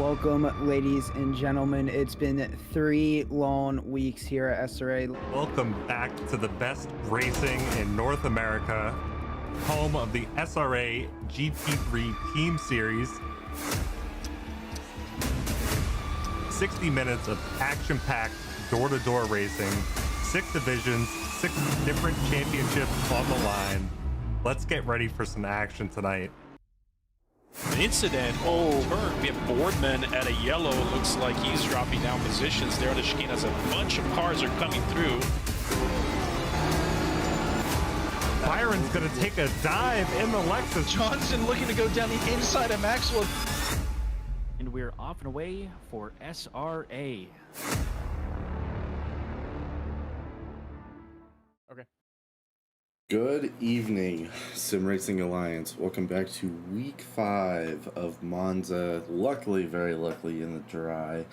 Welcome, ladies and gentlemen. It's been 3 long weeks here at SRA. Welcome back to the best racing in North America, home of the SRA GP3 Team Series. 60 minutes of action-packed door-to-door racing, 6 divisions, 6 different championships on the line. Let's get ready for some action tonight. An incident. Turn. We have Boardman at a yellow. Looks like he's dropping down positions there on the chicane as a bunch of cars are coming through. Byron's going to take a dive in the Lexus. Johnson looking to go down the inside of Maxwell. And we're off and away for SRA. Okay. Good evening, Sim Racing Alliance. Welcome back to week 5 of Monza. Luckily, very luckily in the dry.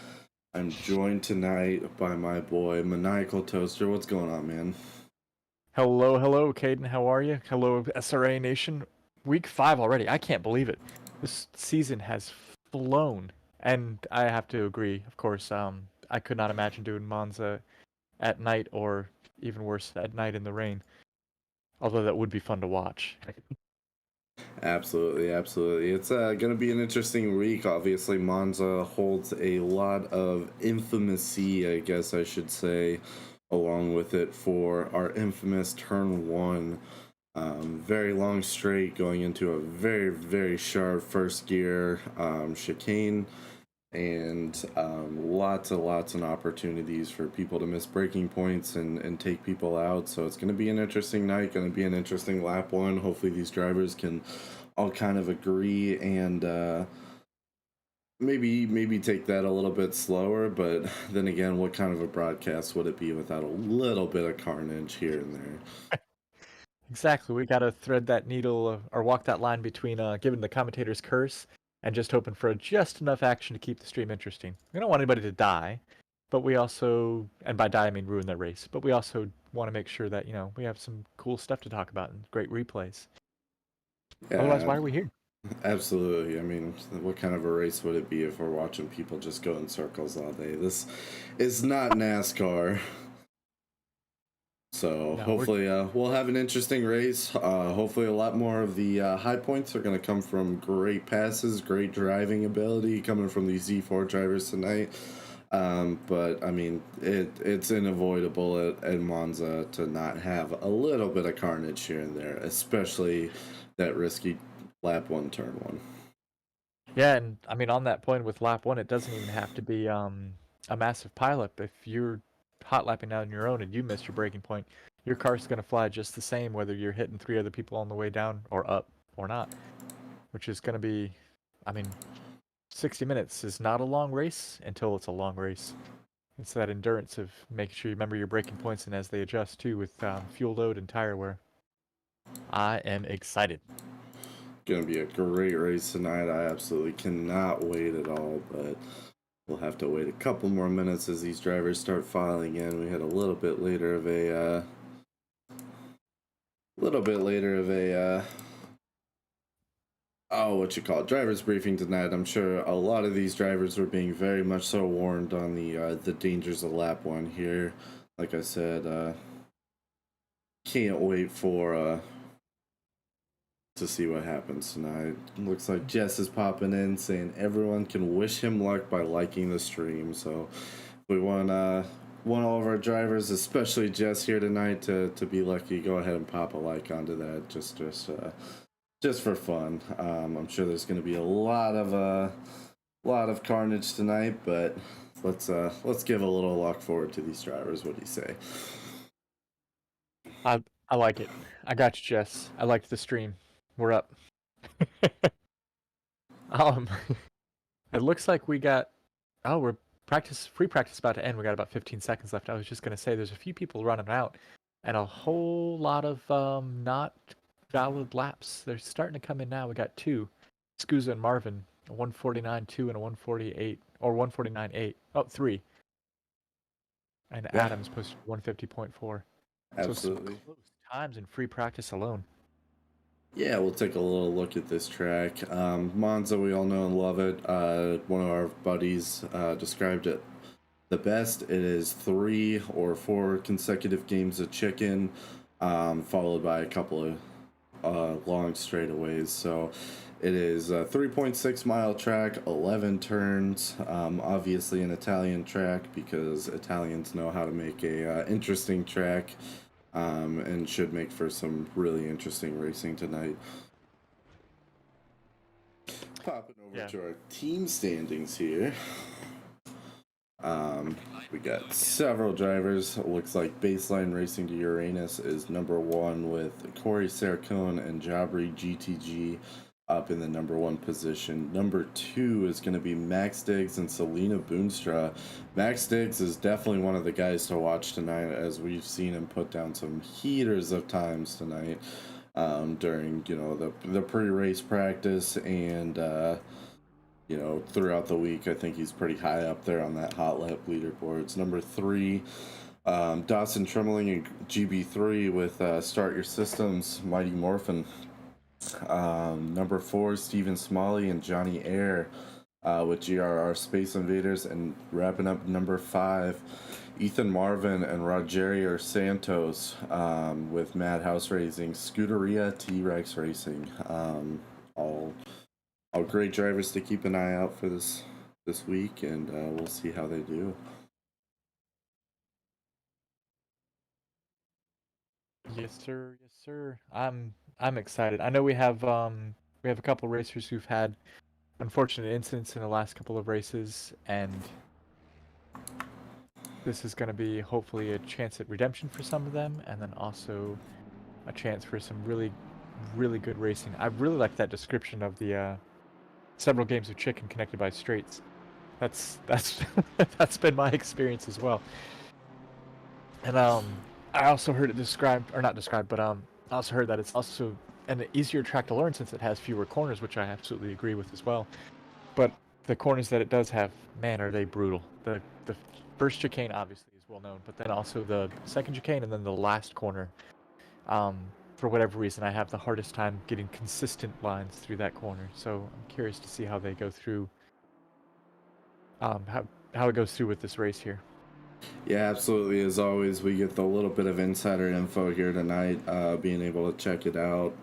I'm joined tonight by my boy, Maniacal Toaster. What's going on, man? Hello, Caden. How are you? Hello, SRA Nation. Week 5 already. I can't believe it. This season has flown. And I have to agree, of course. I could not imagine doing Monza at night or even worse, at night in the rain. Although that would be fun to watch. Absolutely. It's going to be an interesting week. Obviously, Monza holds a lot of infamy, I guess I should say, along with it for our infamous Turn 1. Very long straight going into a very, very sharp first gear chicane. And lots of opportunities for people to miss braking points and take people out. So it's going to be an interesting night, going to be an interesting lap one. Hopefully these drivers can all kind of agree and maybe take that a little bit slower. But then again, what kind of a broadcast would it be without a little bit of carnage here and there? Exactly. We got to thread that needle or walk that line between giving the commentators curse and just hoping for just enough action to keep the stream interesting. We don't want anybody to die, but we also, and by die I mean ruin their race, but we also want to make sure that, we have some cool stuff to talk about and great replays. Yeah, otherwise, why are we here? Absolutely. I mean, what kind of a race would it be if we're watching people just go in circles all day? This is not NASCAR. So no, hopefully we'll have an interesting race. Hopefully a lot more of the high points are going to come from great passes, great driving ability coming from these Z4 drivers tonight. But I mean, it's unavoidable at Monza to not have a little bit of carnage here and there, especially that risky lap 1, turn 1. Yeah, and I mean, on that point with lap 1, it doesn't even have to be a massive pileup. If you're hot lapping out on your own and you miss your braking point, your car's going to fly just the same whether you're hitting 3 other people on the way down or up or not, which is going to be, I mean, 60 minutes is not a long race until it's a long race. It's that endurance of making sure you remember your braking points and as they adjust too with fuel load and tire wear. I am excited. Gonna be a great race tonight. I absolutely cannot wait at all, but we'll have to wait a couple more minutes as these drivers start filing in. We had a little bit later of a driver's briefing tonight. I'm sure a lot of these drivers were being very much so warned on the dangers of lap 1 here. Like I said, can't wait for to see what happens tonight. Looks like Jess is popping in saying everyone can wish him luck by liking the stream. So we want all of our drivers, especially Jess here tonight, to be lucky. Go ahead and pop a like onto that just for fun. I'm sure there's going to be a lot of carnage tonight, but let's give a little luck forward to these drivers. What do you say? I like it. I got you, Jess. I liked the stream. We're up. It looks like we got, we're free practice about to end. We got about 15 seconds left. I was just going to say there's a few people running out and a whole lot of not valid laps. They're starting to come in now. We got 2, Scusa and Marvin, a 149.2 and a 148, or 149.8. Oh, 3. And yeah. Adams posted 150.4. Absolutely. So close times in free practice alone. Yeah, we'll take a little look at this track. Monza, we all know and love it. One of our buddies described it the best. It is 3 or 4 consecutive games of chicken, followed by a couple of long straightaways. So it is a 3.6 mile track, 11 turns. Obviously an Italian track because Italians know how to make a interesting track. And should make for some really interesting racing tonight. Popping over to our team standings here. We got several drivers. It looks like Baseline Racing to Uranus is number 1 with Corey Sarcone and Jabri GTG up in the number 1 position. Number 2 is going to be Max Diggs and Selena Boonstra. Max Diggs is definitely one of the guys to watch tonight, as we've seen him put down some heaters of times tonight during the pre-race practice and throughout the week. I think he's pretty high up there on that hot lap leaderboards. Number 3, Dawson Tremling and GB3 with Start Your Systems, Mighty Morphin. Number 4, Stephen Smalley and Johnny Air with GRR Space Invaders. And wrapping up number 5, Ethan Marvin and Rogerio Santos with Madhouse Racing, Scuderia T-Rex Racing. All great drivers to keep an eye out for this week, and we'll see how they do. Yes, sir. Yes, sir. I'm excited. I know we have a couple racers who've had unfortunate incidents in the last couple of races, and this is going to be hopefully a chance at redemption for some of them, and then also a chance for some really, really good racing. I really like that description of the several games of chicken connected by straights. That's that's been my experience as well. And I also heard it described, or not described, but I also heard that it's also an easier track to learn since it has fewer corners, which I absolutely agree with as well. But the corners that it does have, man, are they brutal. The first chicane obviously is well known, but then also the second chicane and then the last corner. For whatever reason, I have the hardest time getting consistent lines through that corner. So I'm curious to see how they go through, how it goes through with this race here. Yeah, absolutely. As always, we get the little bit of insider info here tonight, being able to check it out.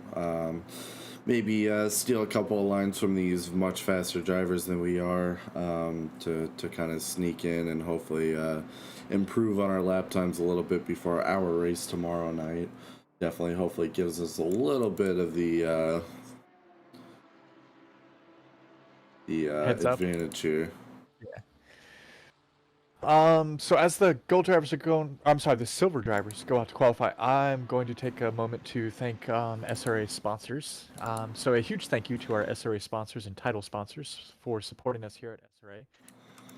Maybe steal a couple of lines from these much faster drivers than we are to kind of sneak in and hopefully improve on our lap times a little bit before our race tomorrow night. Definitely, hopefully gives us a little bit of the advantage here. So as the gold drivers are going, I'm sorry, the silver drivers go out to qualify, I'm going to take a moment to thank SRA sponsors. So a huge thank you to our SRA sponsors and title sponsors for supporting us here at SRA,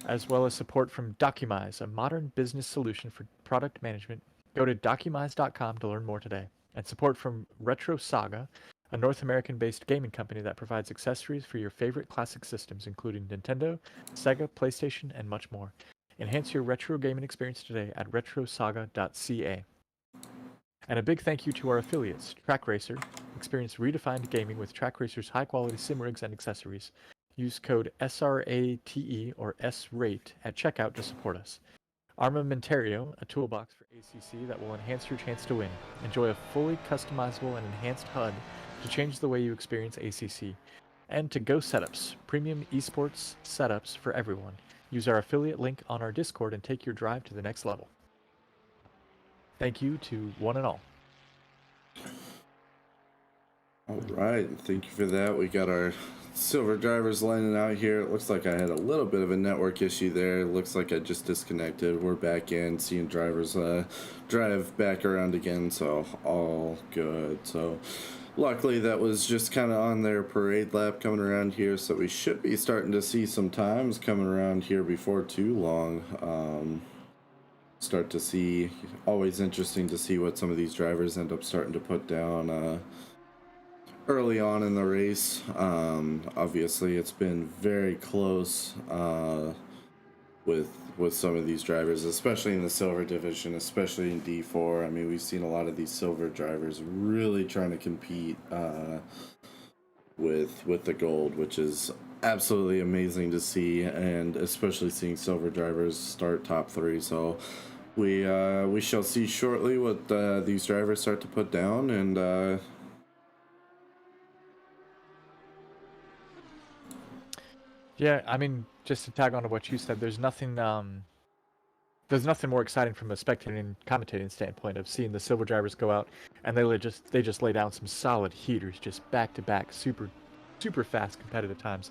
as well as support from Documise, a modern business solution for product management. Go to documise.com to learn more today. And support from Retro Saga, a North American-based gaming company that provides accessories for your favorite classic systems, including Nintendo, Sega, PlayStation, and much more. Enhance your retro gaming experience today at retrosaga.ca. And a big thank you to our affiliates, Track Racer. Experience redefined gaming with Track Racer's high-quality sim rigs and accessories. Use code SRATE or SRATE at checkout to support us. Armamentario, a toolbox for ACC that will enhance your chance to win. Enjoy a fully customizable and enhanced HUD to change the way you experience ACC. And To Go Setups, premium esports setups for everyone. Use our affiliate link on our Discord and take your drive to the next level. Thank you to one and all. All right, thank you for that. We got our silver drivers lining out here. It looks like I had a little bit of a network issue there. It looks like I just disconnected. We're back in, seeing drivers drive back around again, so all good. So luckily that was just kind of on their parade lap coming around here, so we should be starting to see some times coming around here before too long. Start to see, always interesting to see what some of these drivers end up starting to put down early on in the race. Obviously it's been very close with some of these drivers, especially in the silver division, especially in D4. I mean, we've seen a lot of these silver drivers really trying to compete with the gold, which is absolutely amazing to see, and especially seeing silver drivers start top 3. So we shall see shortly what these drivers start to put down, and Yeah, I mean, just to tag on to what you said, there's nothing more exciting from a spectating and commentating standpoint of seeing the silver drivers go out and they just lay down some solid heaters just back to back, super fast competitive times,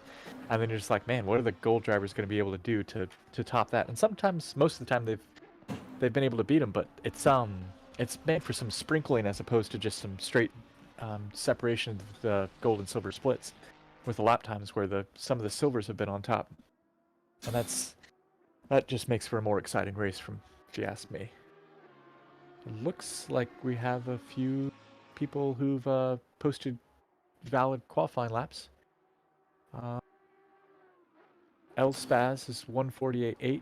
and then you're just like, man, what are the gold drivers going to be able to do to top that? And sometimes, most of the time, they've been able to beat them, but it's made for some sprinkling as opposed to just some straight separation of the gold and silver splits with the lap times where some of the silvers have been on top, and that just makes for a more exciting race, if you ask me. It looks like we have a few people who've posted valid qualifying laps. L Spaz is 148.8.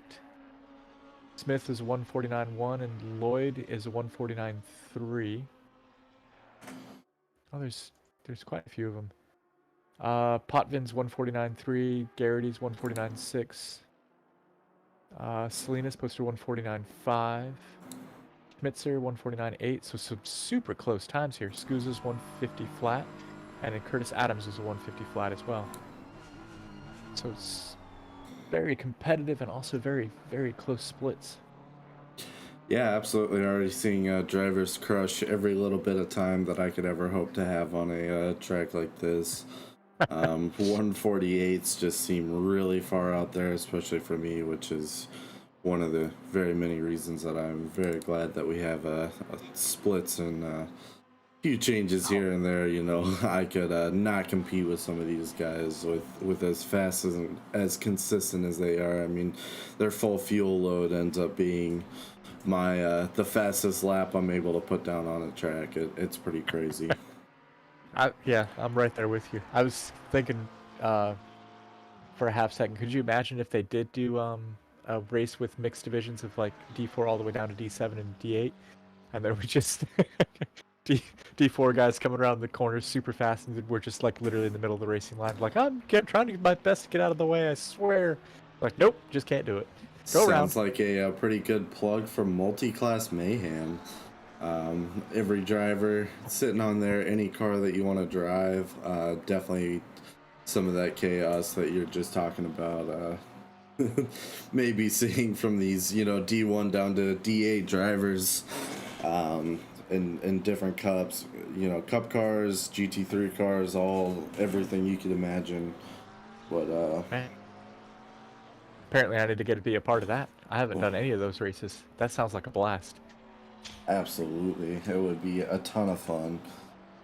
Smith is 149.1, and Lloyd is 149.3. Oh, there's quite a few of them. Potvin's 149.3. Garrity's 149.6. Salinas posted 149.5. Schmitzer 149.8. So some super close times here. Scusa's 150 flat, and then Curtis Adams is a 150 flat as well. So it's very competitive and also very, very close splits. yeah, absolutely. Already seeing drivers crush every little bit of time that I could ever hope to have on a track like this. 148s just seem really far out there, especially for me, which is one of the very many reasons that I'm very glad that we have splits and a few changes here and there. You know, I could not compete with some of these guys with as fast as consistent as they are. I mean, their full fuel load ends up being the fastest lap I'm able to put down on a track. It's pretty crazy. Yeah, I'm right there with you. I was thinking for a half second, could you imagine if they did do a race with mixed divisions of like D4 all the way down to D7 and D8, and then we just D4 guys coming around the corners super fast, and we're just like literally in the middle of the racing line, like I'm trying to do my best to get out of the way, I swear. Like, nope, just can't do it. Go around. Sounds like a pretty good plug for multi-class mayhem. Every driver sitting on there, any car that you want to drive, definitely some of that chaos that you're just talking about. Maybe seeing from these, D1 down to D8 drivers in different cups, cup cars, GT3 cars, everything you could imagine. But Man. Apparently I need to get to be a part of that. I haven't done any of those races. That sounds like a blast. Absolutely, it would be a ton of fun.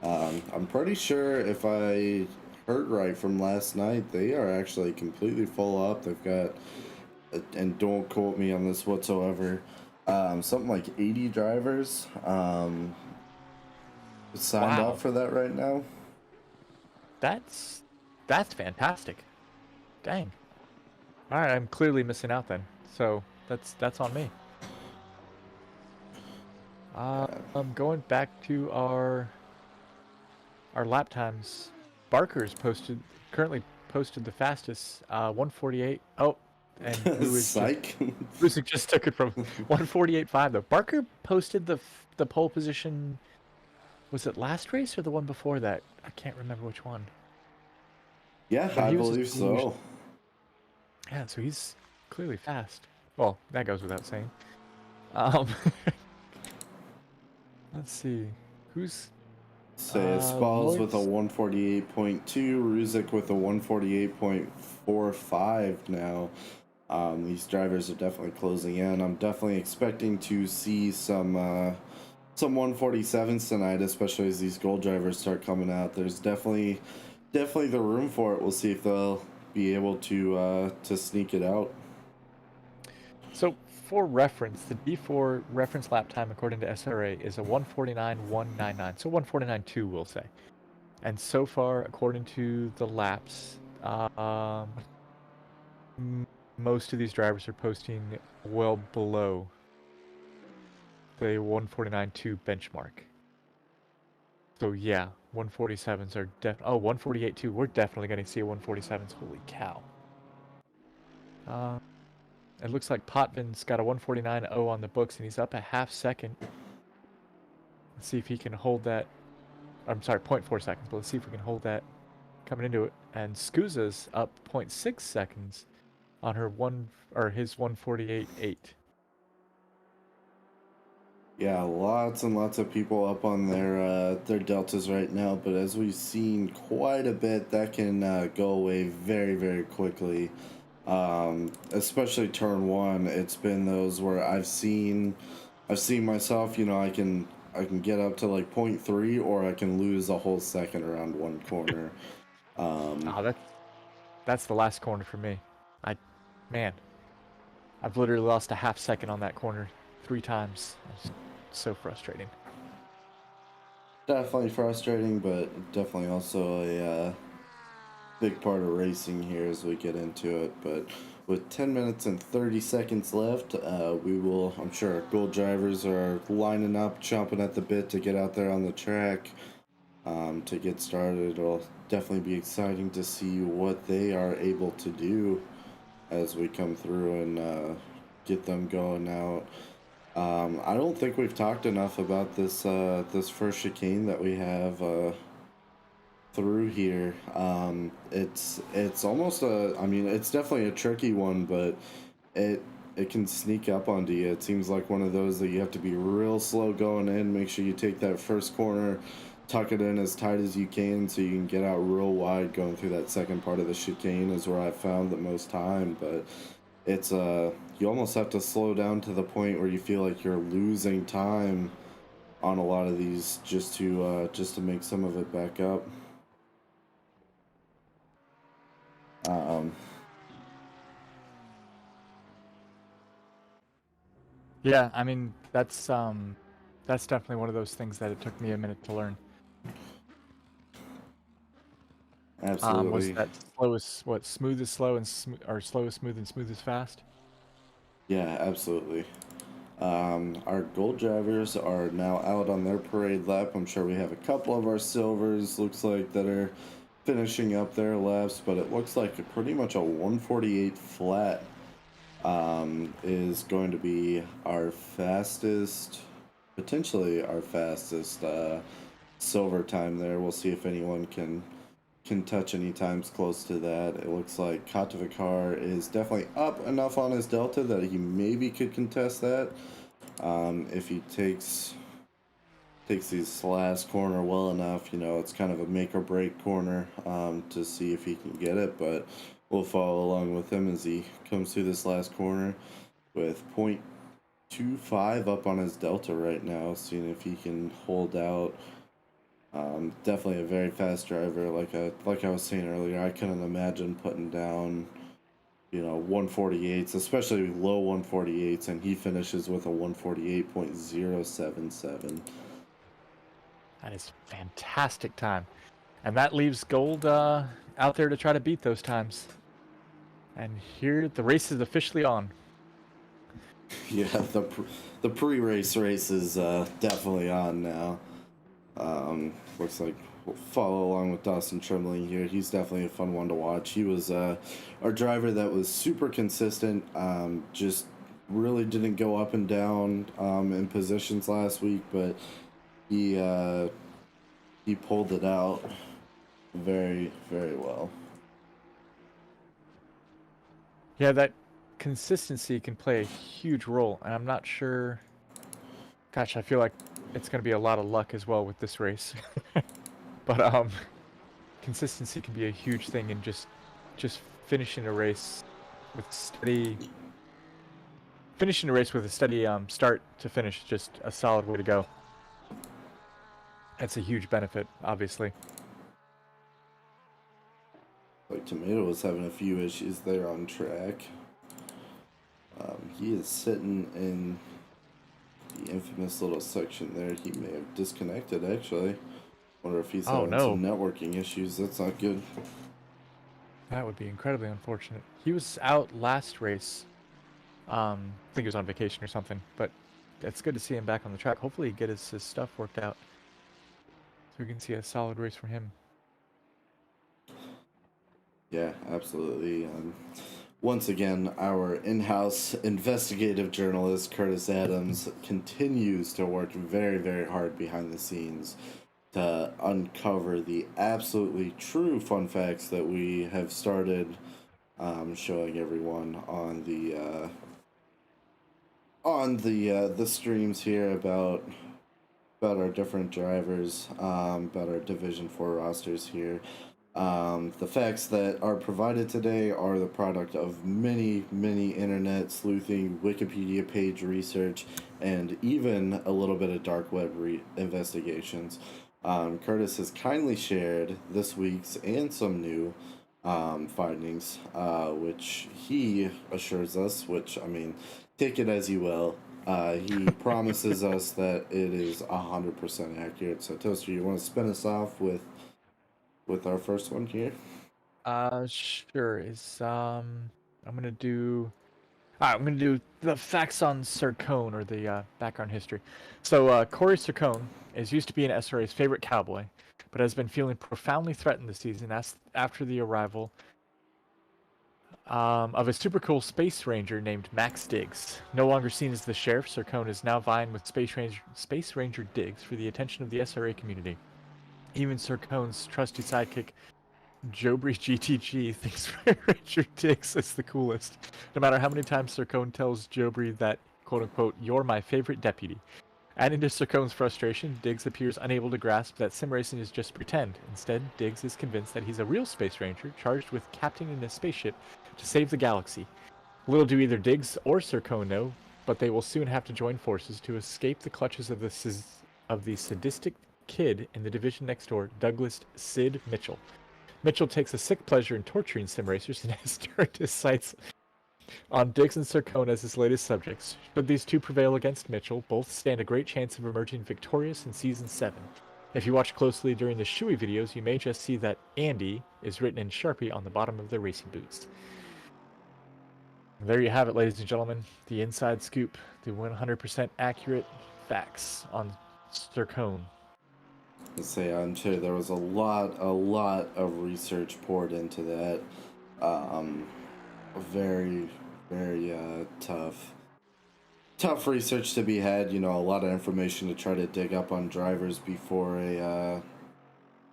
I'm pretty sure if I heard right from last night, they are actually completely full up. They've got, and don't quote me on this whatsoever, something like 80 drivers signed up for that right now. That's fantastic. Dang. All right, I'm clearly missing out then. So that's on me. I'm going back to our lap times. Barker's currently posted the fastest 148. Oh, and who is Psych. Rusick just took it from 148.5 though. Barker posted the pole position. Was it last race or the one before that? I can't remember which one. Yeah, I believe so. Yeah, so he's clearly fast. Well, that goes without saying. Let's see. Who's... Spalls with a 148.2, Rusick with a 148.45 now. These drivers are definitely closing in. I'm definitely expecting to see some 147s tonight, especially as these gold drivers start coming out. There's definitely the room for it. We'll see if they'll be able to sneak it out. So, for reference, the D4 reference lap time according to SRA is a 149.199. So 149.2, we'll say. And so far, according to the laps, most of these drivers are posting well below the 149.2 benchmark. So yeah, 147s are 148 too. We're definitely going to see a 147s. Holy cow. It looks like Potvin's got a 149.0 on the books, and he's up a half second. Let's see if he can hold that. I'm sorry, 0.4 seconds, but let's see if we can hold that coming into it. And Scusa's up 0.6 seconds on his 148.8. Yeah, lots and lots of people up on their deltas right now, but as we've seen quite a bit, that can go away very, very quickly. Especially turn one, it's been those where I've seen myself, you know, I can get up to like 0.3, or I can lose a whole second around one corner. That's the last corner for me. I've literally lost a half second on that corner 3 times. It's so frustrating. Definitely frustrating, but definitely also a big part of racing here as we get into it. But with 10 minutes and 30 seconds left, I'm sure our gold drivers are lining up, chomping at the bit to get out there on the track to get started. It'll definitely be exciting to see what they are able to do as we come through and get them going out. I don't think we've talked enough about this first chicane that we have through here. It's almost it's definitely a tricky one, but it can sneak up onto you. It seems like one of those that you have to be real slow going in. Make sure you take that first corner, tuck it in as tight as you can so you can get out real wide going through that second part of the chicane is where I found the most time. But it's you almost have to slow down to the point where you feel like you're losing time on a lot of these just to make some of it back up. Yeah, I mean that's definitely one of those things that it took me a minute to learn. Absolutely. Was that smooth is slow and slow is smooth and smooth is fast? Yeah, absolutely. Our gold drivers are now out on their parade lap. I'm sure we have a couple of our silvers, looks like, that are finishing up their laps, but it looks like pretty much a 148 flat is going to be our fastest, potentially our fastest silver time there. We'll see if anyone can touch any times close to that. It looks like Katavikar is definitely up enough on his delta that he maybe could contest that if he takes his last corner well enough. You know, it's kind of a make or break corner to see if he can get it, but we'll follow along with him as he comes through this last corner with 0.25 up on his delta right now, seeing if he can hold out. Definitely a very fast driver. Like I was saying earlier, I couldn't imagine putting down, 148s, especially low 148s, and he finishes with a 148.077. That is fantastic time, and that leaves Gold out there to try to beat those times. And here the race is officially on. Yeah, the pre-race race is definitely on now. Looks like we'll follow along with Dawson Trembling here. He's definitely a fun one to watch. He was our driver that was super consistent, just really didn't go up and down in positions last week, but he pulled it out very, very well. Yeah, that consistency can play a huge role, and I'm not sure. Gosh, I feel like it's going to be a lot of luck as well with this race. But consistency can be a huge thing, and just finishing a race with a steady start to finish, just a solid way to go. That's a huge benefit, obviously. Like Tomato was having a few issues there on track. He is sitting in the infamous little section there. He may have disconnected, actually. Wonder if he's having some networking issues. That's not good. That would be incredibly unfortunate. He was out last race. I think he was on vacation or something, but it's good to see him back on the track. Hopefully he gets his stuff worked out so we can see a solid race from him. Yeah, absolutely. Once again, our in-house investigative journalist Curtis Adams continues to work very, very hard behind the scenes to uncover the absolutely true fun facts that we have started showing everyone on the streams here about our different drivers, about our Division 4 rosters here. The facts that are provided today are the product of many, many internet sleuthing, Wikipedia page research, and even a little bit of dark web investigations. Curtis has kindly shared this week's and some new findings, which he assures us, which, I mean, take it as you will. He promises us that it is 100% accurate. So, Toaster, you want to spin us off with our first one here? Sure. I'm gonna do. I'm gonna do the facts on Sircone, or the background history. So Corey Sircone is used to be an SRA's favorite cowboy, but has been feeling profoundly threatened this season after the arrival of a super cool space ranger named Max Diggs. No longer seen as the sheriff, Sircone is now vying with Space Ranger Diggs for the attention of the SRA community. Even Sircone's trusty sidekick Jobry GTG thinks Ranger Diggs is the coolest. No matter how many times Sircone tells Jobry that, quote unquote, you're my favorite deputy. Adding to Sircone's frustration, Diggs appears unable to grasp that sim racing is just pretend. Instead, Diggs is convinced that he's a real space ranger charged with captaining a spaceship to save the galaxy. Little do either Diggs or Sircone know, but they will soon have to join forces to escape the clutches of the sadistic kid in the division next door, Douglas Sid Mitchell. Mitchell takes a sick pleasure in torturing sim racers and has turned his sights on Diggs and Sircone as his latest subjects. Should these two prevail against Mitchell, both stand a great chance of emerging victorious in Season 7. If you watch closely during the Shui videos, you may just see that Andy is written in Sharpie on the bottom of their racing boots. There you have it, ladies and gentlemen. The inside scoop, the 100% accurate facts on Sircone. Say, I'm sure there was a lot of research poured into that. Very, very tough research to be had. You know, a lot of information to try to dig up on drivers before a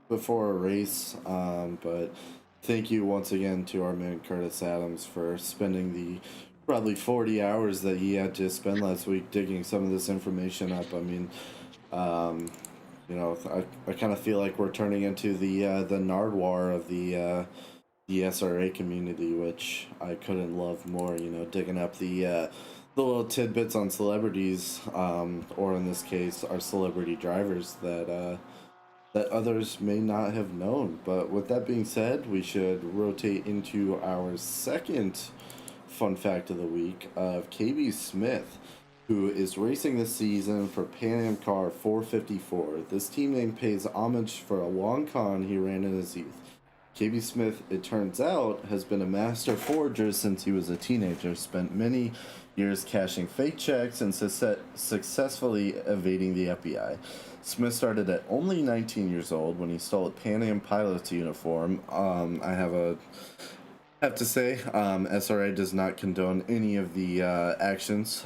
race. But thank you once again to our man Curtis Adams for spending the probably 40 hours that he had to spend last week digging some of this information up. I mean, you know, I kind of feel like we're turning into the Nardwar of the SRA community, which I couldn't love more. You know, digging up the little tidbits on celebrities, or in this case, our celebrity drivers that others may not have known. But with that being said, we should rotate into our second fun fact of the week of KB Smith, who is racing this season for Pan Am Car 454. This team name pays homage for a long con he ran in his youth. KB Smith, it turns out, has been a master forger since he was a teenager, spent many years cashing fake checks and successfully evading the FBI. Smith started at only 19 years old when he stole a Pan Am pilot's uniform. I have to say, SRA does not condone any of the actions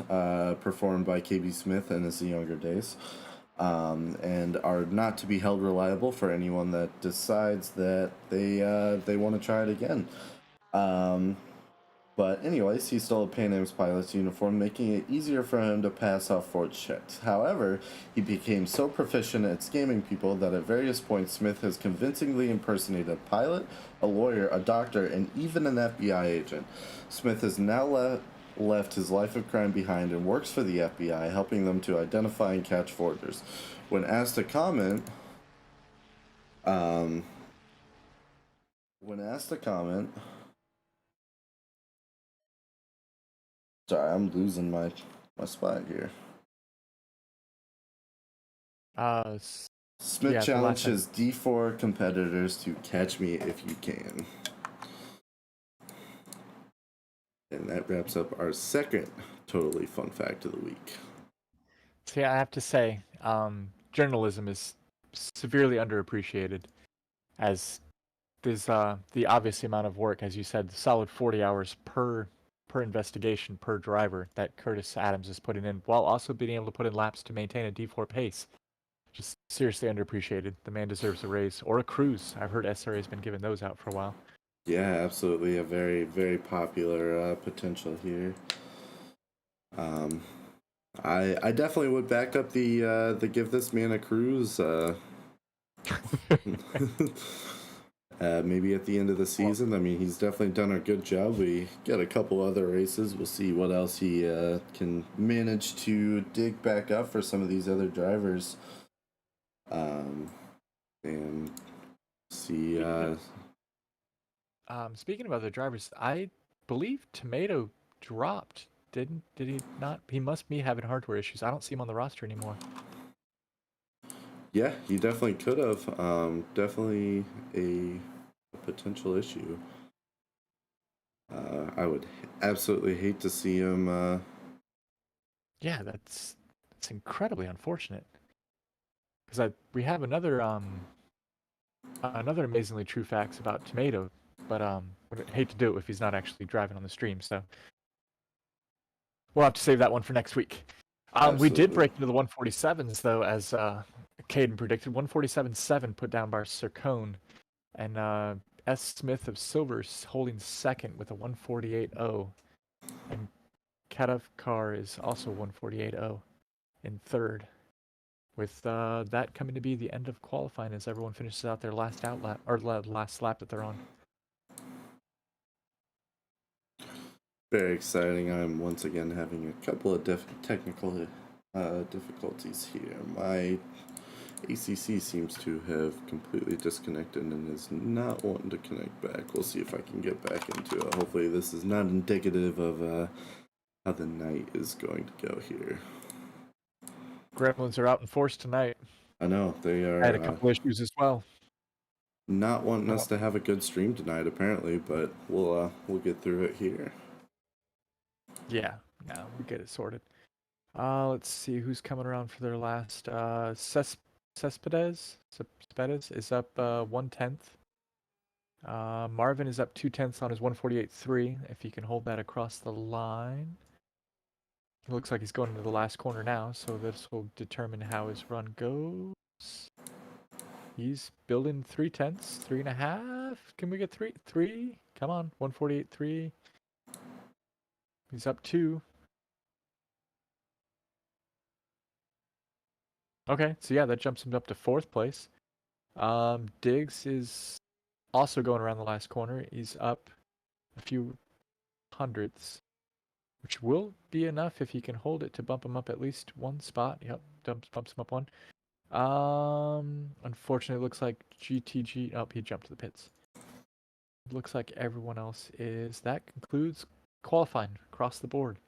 performed by KB Smith in his younger days, and are not to be held reliable for anyone that decides that they want to try it again. But anyways, he stole a Pan Am's pilot's uniform, making it easier for him to pass off forged checks. However, he became so proficient at scamming people that at various points Smith has convincingly impersonated a pilot, a lawyer, a doctor, and even an FBI agent. Smith has now left his life of crime behind and works for the FBI, helping them to identify and catch forgers. When asked to comment, sorry, I'm losing my spot here. Smith challenges D4 competitors to catch me if you can. And that wraps up our second totally fun fact of the week. See, I have to say, journalism is severely underappreciated, as there's the obvious amount of work, as you said, the solid 40 hours per investigation per driver that Curtis Adams is putting in, while also being able to put in laps to maintain a D4 pace. Just seriously underappreciated. The man deserves a raise or a cruise. I've heard SRA has been giving those out for a while. Yeah, absolutely. A very, very popular potential here. I definitely would back up the give this man a cruise. Maybe at the end of the season. I mean, he's definitely done a good job. We got a couple other races. We'll see what else he can manage to dig back up for some of these other drivers. And see. Speaking of other drivers, I believe Tomato dropped. Did he not? He must be having hardware issues. I don't see him on the roster anymore. Yeah, he definitely could have. Definitely a potential issue. I would absolutely hate to see him. Yeah, that's incredibly unfortunate. Because we have another amazingly true facts about Tomato, but would hate to do it if he's not actually driving on the stream. So we'll have to save that one for next week. We did break into the 147s though, as Caden predicted. 147.7 put down by Sircone, and S. Smith of Silver holding second with a 148.0, and Kadavkar is also 148.0 in third. With that coming to be the end of qualifying as everyone finishes out their last outlap or last lap that they're on. Very exciting. I'm once again having a couple of technical difficulties here. My ACC seems to have completely disconnected and is not wanting to connect back. We'll see if I can get back into it. Hopefully this is not indicative of how the night is going to go here. Gremlins are out in force tonight. I know, they are. I had a couple issues as well. Not wanting us to have a good stream tonight, apparently, but we'll get through it here. Yeah, no, we get it sorted. Let's see who's coming around for their last. Cespedes is up 1/10. Marvin is up 2/10 on his 148.3. If he can hold that across the line. It looks like he's going into the last corner now, so this will determine how his run goes. He's building 3/10, 3.5. Can we get 3? 3? Come on, 148.3. He's up 2. Okay, so yeah, that jumps him up to 4th place. Diggs is also going around the last corner. He's up a few hundredths, which will be enough if he can hold it to bump him up at least one spot. Yep, bumps him up one. Unfortunately, it looks like GTG. Oh, he jumped to the pits. Looks like everyone else is. That concludes qualifying across the board.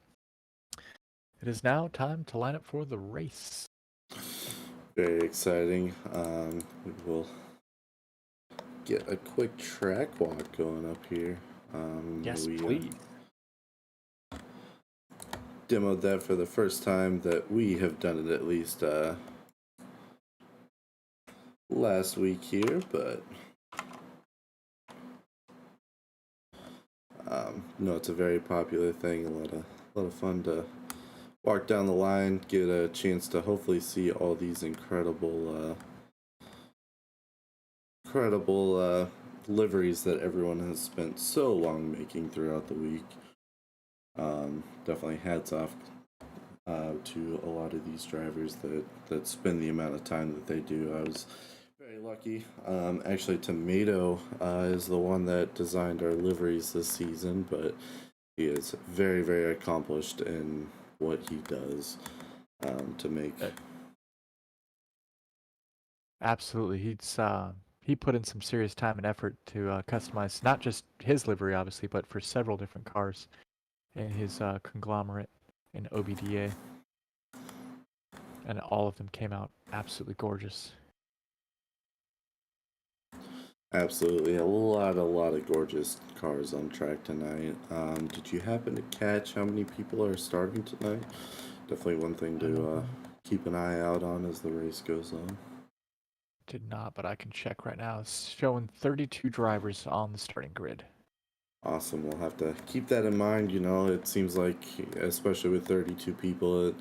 It is now time to line up for the race. Very exciting. We will get a quick track walk going up here. Yes, we, please. Demoed that for the first time that we have done it, at least last week here, but no, it's a very popular thing. A lot of fun to walk down the line, get a chance to hopefully see all these incredible liveries that everyone has spent so long making throughout the week. Definitely hats off to a lot of these drivers that spend the amount of time that they do. I was very lucky. Actually, Tomato is the one that designed our liveries this season, but he is very, very accomplished in what he does to make. Absolutely, he put in some serious time and effort to customize not just his livery, obviously, but for several different cars in his conglomerate in OBDA, and all of them came out absolutely gorgeous. Absolutely, a lot of gorgeous cars on track tonight. Did you happen to catch how many people are starting tonight? Definitely one thing to keep an eye out on as the race goes on. Did not, but I can check right now. It's showing 32 drivers on the starting grid. Awesome. We'll have to keep that in mind. You know, it seems like, especially with 32 people,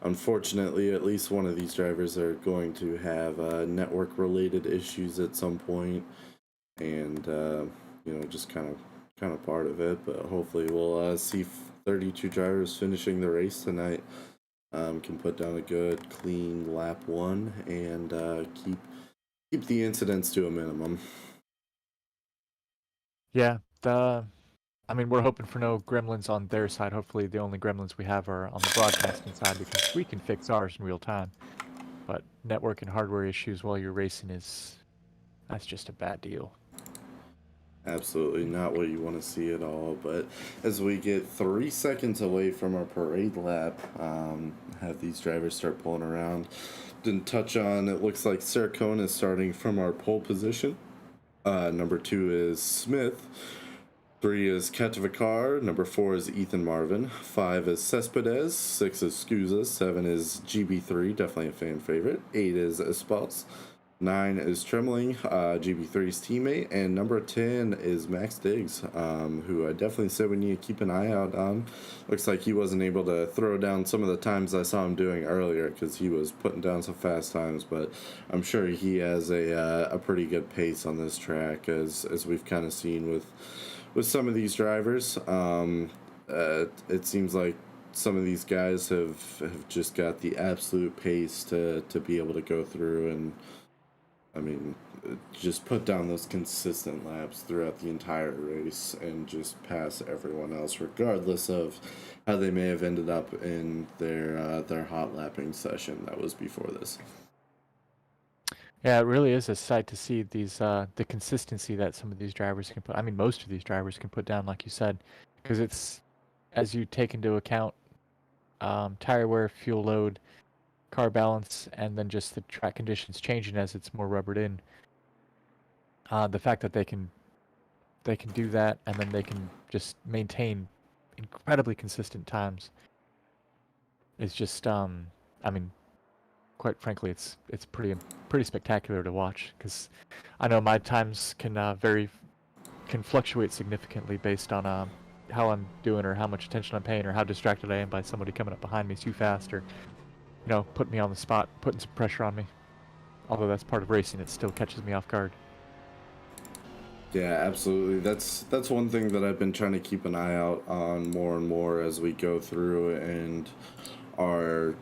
unfortunately, at least one of these drivers are going to have network-related issues at some point, and you know, just kind of part of it. But hopefully, we'll see 32 drivers finishing the race tonight. Can put down a good, clean lap one and keep the incidents to a minimum. Yeah, I mean, we're hoping for no gremlins on their side. Hopefully, the only gremlins we have are on the broadcasting side because we can fix ours in real time. But network and hardware issues while you're racing that's just a bad deal. Absolutely not what you want to see at all. But as we get 3 seconds away from our parade lap, have these drivers start pulling around. Didn't touch on, it looks like Sarah is starting from our pole position. Number 2 is Smith. 3 is Katavikar. Number 4 is Ethan Marvin. 5 is Cespedes. 6 is Scusa. 7 is GB3, definitely a fan favorite. 8 is Espouse. 9 is Trembling, GB3's teammate. And number 10 is Max Diggs, who I definitely said we need to keep an eye out on. Looks like he wasn't able to throw down some of the times I saw him doing earlier because he was putting down some fast times, but I'm sure he has a pretty good pace on this track, as we've kind of seen with some of these drivers. It seems like some of these guys have just got the absolute pace to be able to go through and, I mean, just put down those consistent laps throughout the entire race and just pass everyone else, regardless of how they may have ended up in their hot lapping session that was before this. Yeah, it really is a sight to see these the consistency that some of these drivers can put. I mean, most of these drivers can put down, like you said, because it's as you take into account tire wear, fuel load, car balance, and then just the track conditions changing as it's more rubbered in. The fact that they can do that and then they can just maintain incredibly consistent times is just I mean, quite frankly, it's pretty spectacular to watch, because I know my times can fluctuate significantly based on how I'm doing or how much attention I'm paying or how distracted I am by somebody coming up behind me too fast or, you know, putting me on the spot, putting some pressure on me. Although that's part of racing, it still catches me off guard. Yeah, absolutely. That's one thing that I've been trying to keep an eye out on more and more as we go through and are,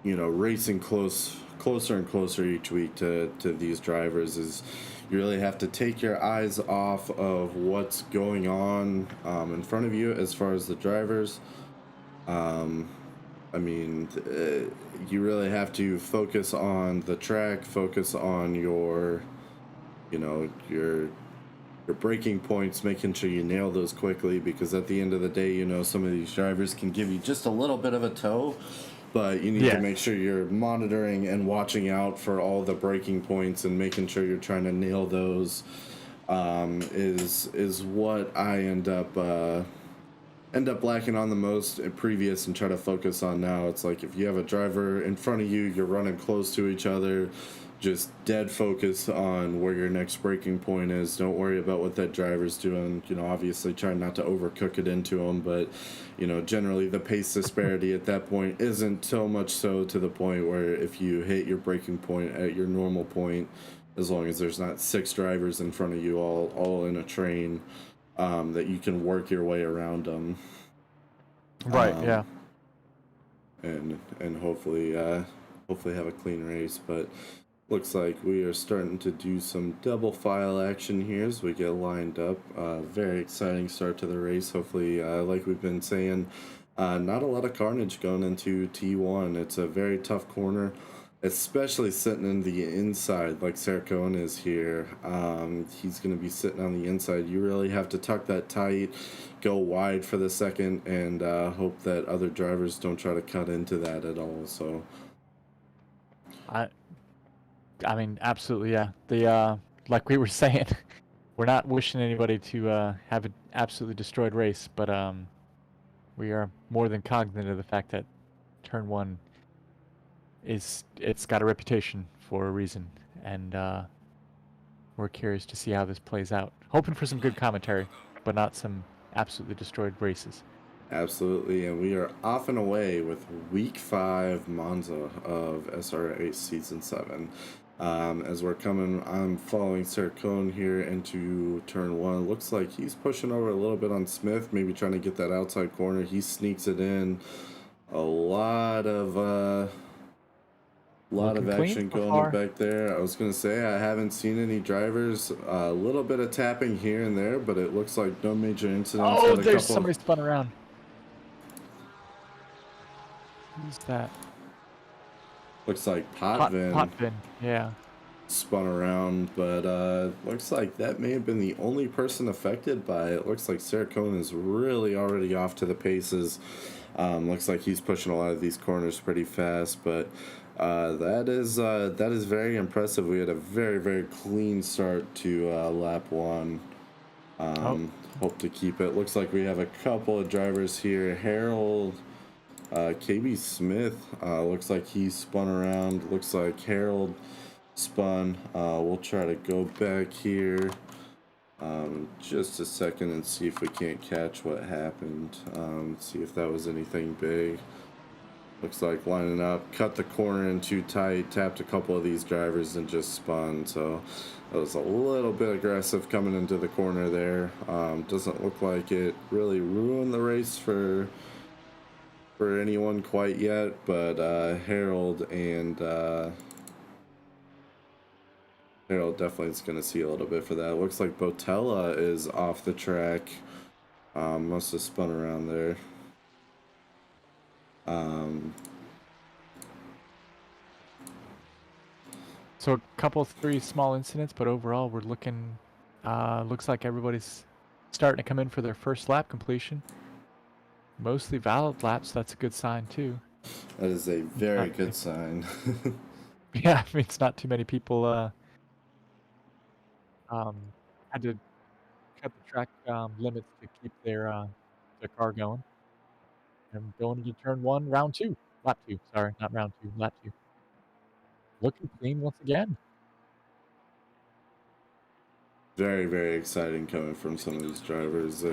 you know, racing closer and closer each week to these drivers, is you really have to take your eyes off of what's going on in front of you as far as the drivers. I mean, you really have to focus on the track, focus on your, you know, your braking points, making sure you nail those quickly, because at the end of the day, you know, some of these drivers can give you just a little bit of a tow, but you need to make sure you're monitoring and watching out for all the braking points and making sure you're trying to nail those. Is what I end up lacking on the most in previous and try to focus on now. It's like if you have a driver in front of you, you're running close to each other, just dead focus on where your next braking point is. Don't worry about what that driver's doing. You know, obviously try not to overcook it into them, but, you know, generally the pace disparity at that point isn't so much so to the point where if you hit your braking point at your normal point, as long as there's not 6 drivers in front of you all in a train, that you can work your way around them. Right, yeah. And hopefully have a clean race, but looks like we are starting to do some double file action here as we get lined up. Very exciting start to the race. Hopefully, like we've been saying, not a lot of carnage going into T1. It's a very tough corner, especially sitting in the inside like Sarah is here. He's going to be sitting on the inside. You really have to tuck that tight, go wide for the second, and hope that other drivers don't try to cut into that at all. So I mean, absolutely, yeah. The like we were saying, we're not wishing anybody to have an absolutely destroyed race, but we are more than cognizant of the fact that turn 1 it's got a reputation for a reason, and we're curious to see how this plays out. Hoping for some good commentary, but not some absolutely destroyed races. Absolutely, and we are off and away with week 5 Monza of SRA season 7. As we're coming, I'm following Sercone here into turn 1. Looks like he's pushing over a little bit on Smith, maybe trying to get that outside corner. He sneaks it in. A lot of action going back there. I was gonna say I haven't seen any drivers. A little bit of tapping here and there, but it looks like no major incidents. Oh, there's somebody spun around. Who's that? Looks like Potvin yeah. spun around, but looks like that may have been the only person affected by it. Looks like Sercone is really already off to the paces. Looks like he's pushing a lot of these corners pretty fast, but that is very impressive. We had a very, very clean start to lap 1. Hope to keep it. Looks like we have a couple of drivers here. Harold, KB Smith, looks like he spun around. Looks like Harold spun. We'll try to go back here just a second and see if we can't catch what happened. See if that was anything big. Looks like lining up, cut the corner in too tight, tapped a couple of these drivers and just spun. So that was a little bit aggressive coming into the corner there. Doesn't look like it really ruined the race for anyone quite yet, but Harold definitely is going to see a little bit for that. Looks like Botella is off the track. Must have spun around there. So a couple, 3 small incidents, but overall we're looking, looks like everybody's starting to come in for their first lap completion. Mostly valid laps, that's a good sign too. That is a very good sign. Yeah, I mean, it's not too many people had to cut the track limits to keep their car going. And going into turn 1, round 2. Lap 2, sorry, not round 2, lap 2. Looking clean once again. Very, very exciting coming from some of these drivers.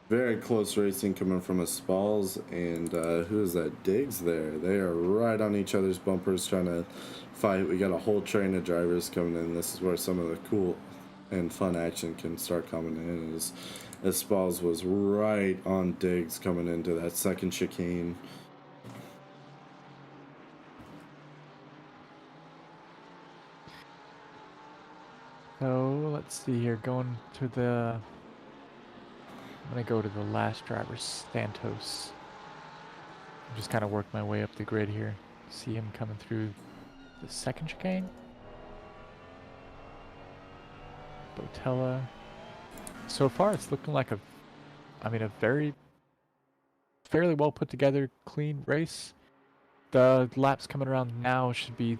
Very close racing coming from a Spalls, and who is that? Diggs there. They are right on each other's bumpers trying to fight. We got a whole train of drivers coming in. This is where some of the cool and fun action can start coming in. As Spalls was right on Diggs coming into that second chicane. So let's see here, going to the, I'm gonna go to the last driver, Santos. Just kind of work my way up the grid here. See him coming through the second chicane. Botella. So far it's looking like a very fairly well put together, clean race. The laps coming around now should be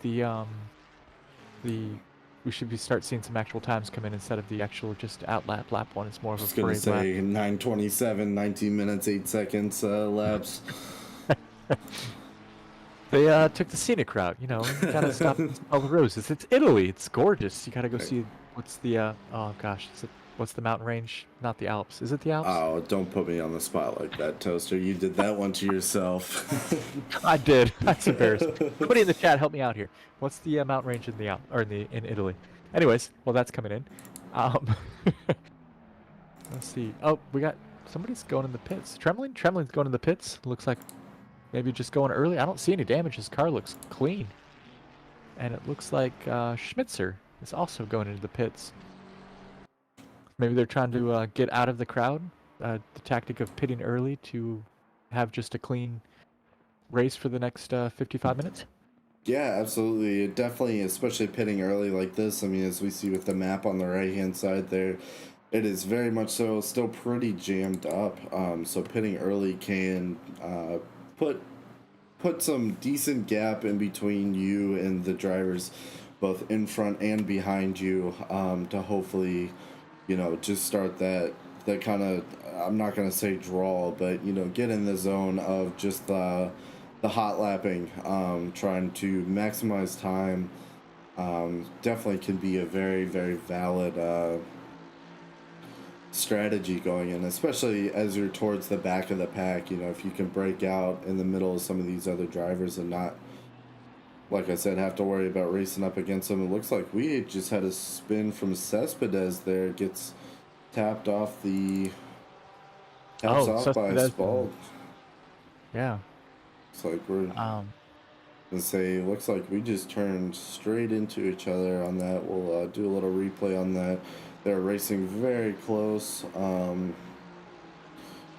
we should start seeing some actual times come in instead of the actual just out lap 1. It's more of a parade lap. I was gonna say 9:27, 19 minutes, 8 seconds laps. They took the scenic route, you know. You gotta stop and smell the roses. It's Italy. It's gorgeous. You gotta go see what's the oh gosh, what's the mountain range? Not the Alps. Is it the Alps? Oh, don't put me on the spot like that, Toaster. You did that one to yourself. I did. That's embarrassing. Somebody in the chat, help me out here. What's the mountain range in the Alps or in Italy? Anyways, well that's coming in. Let's see. Oh, we got somebody's going in the pits. Trembling's going in the pits. Looks like maybe just going early. I don't see any damage. His car looks clean. And it looks like Schmitzer is also going into the pits. Maybe they're trying to get out of the crowd. The tactic of pitting early to have just a clean race for the next 55 minutes. Yeah, absolutely. It definitely, especially pitting early like this. I mean, as we see with the map on the right-hand side there, it is very much so still pretty jammed up. So pitting early can put some decent gap in between you and the drivers both in front and behind you, to hopefully, just start that kind of, I'm not going to say draw, but, get in the zone of just the hot lapping, trying to maximize time. Definitely can be a very, very valid strategy going in, especially as you're towards the back of the pack. If you can break out in the middle of some of these other drivers and not, like I said, have to worry about racing up against them. It looks like we just had a spin from Cespedes there. Gets tapped off taps off by Cespedes. Spald. Yeah. It's like we're looks like we just turned straight into each other on that. We'll do a little replay on that. They're racing very close,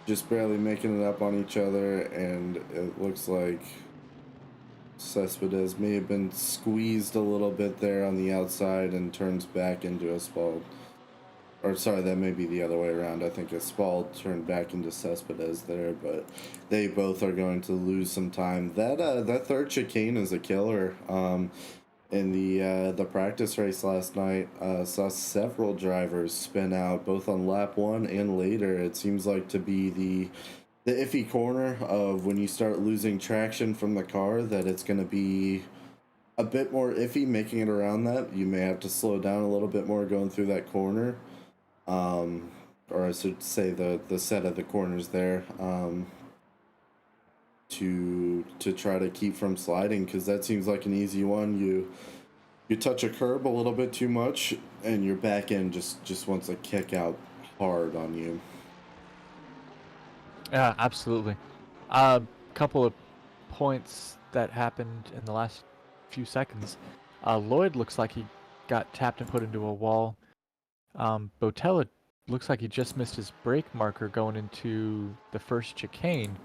just barely making it up on each other, and it looks like Cespedes may have been squeezed a little bit there on the outside and turns back into a Spald. Or sorry, that may be the other way around. I think a Spald turned back into Cespedes there, but they both are going to lose some time. That third chicane is a killer. In the practice race last night, saw several drivers spin out, both on lap 1 and later. It seems like to be the iffy corner of when you start losing traction from the car, that it's going to be a bit more iffy making it around that. You may have to slow down a little bit more going through that corner. Or I should say the set of the corners there, to try to keep from sliding, because that seems like an easy one. You touch a curb a little bit too much and your back end just wants to kick out hard on you. Yeah, absolutely. Couple of points that happened in the last few seconds. Lloyd looks like he got tapped and put into a wall. Botella looks like he just missed his brake marker going into the first chicane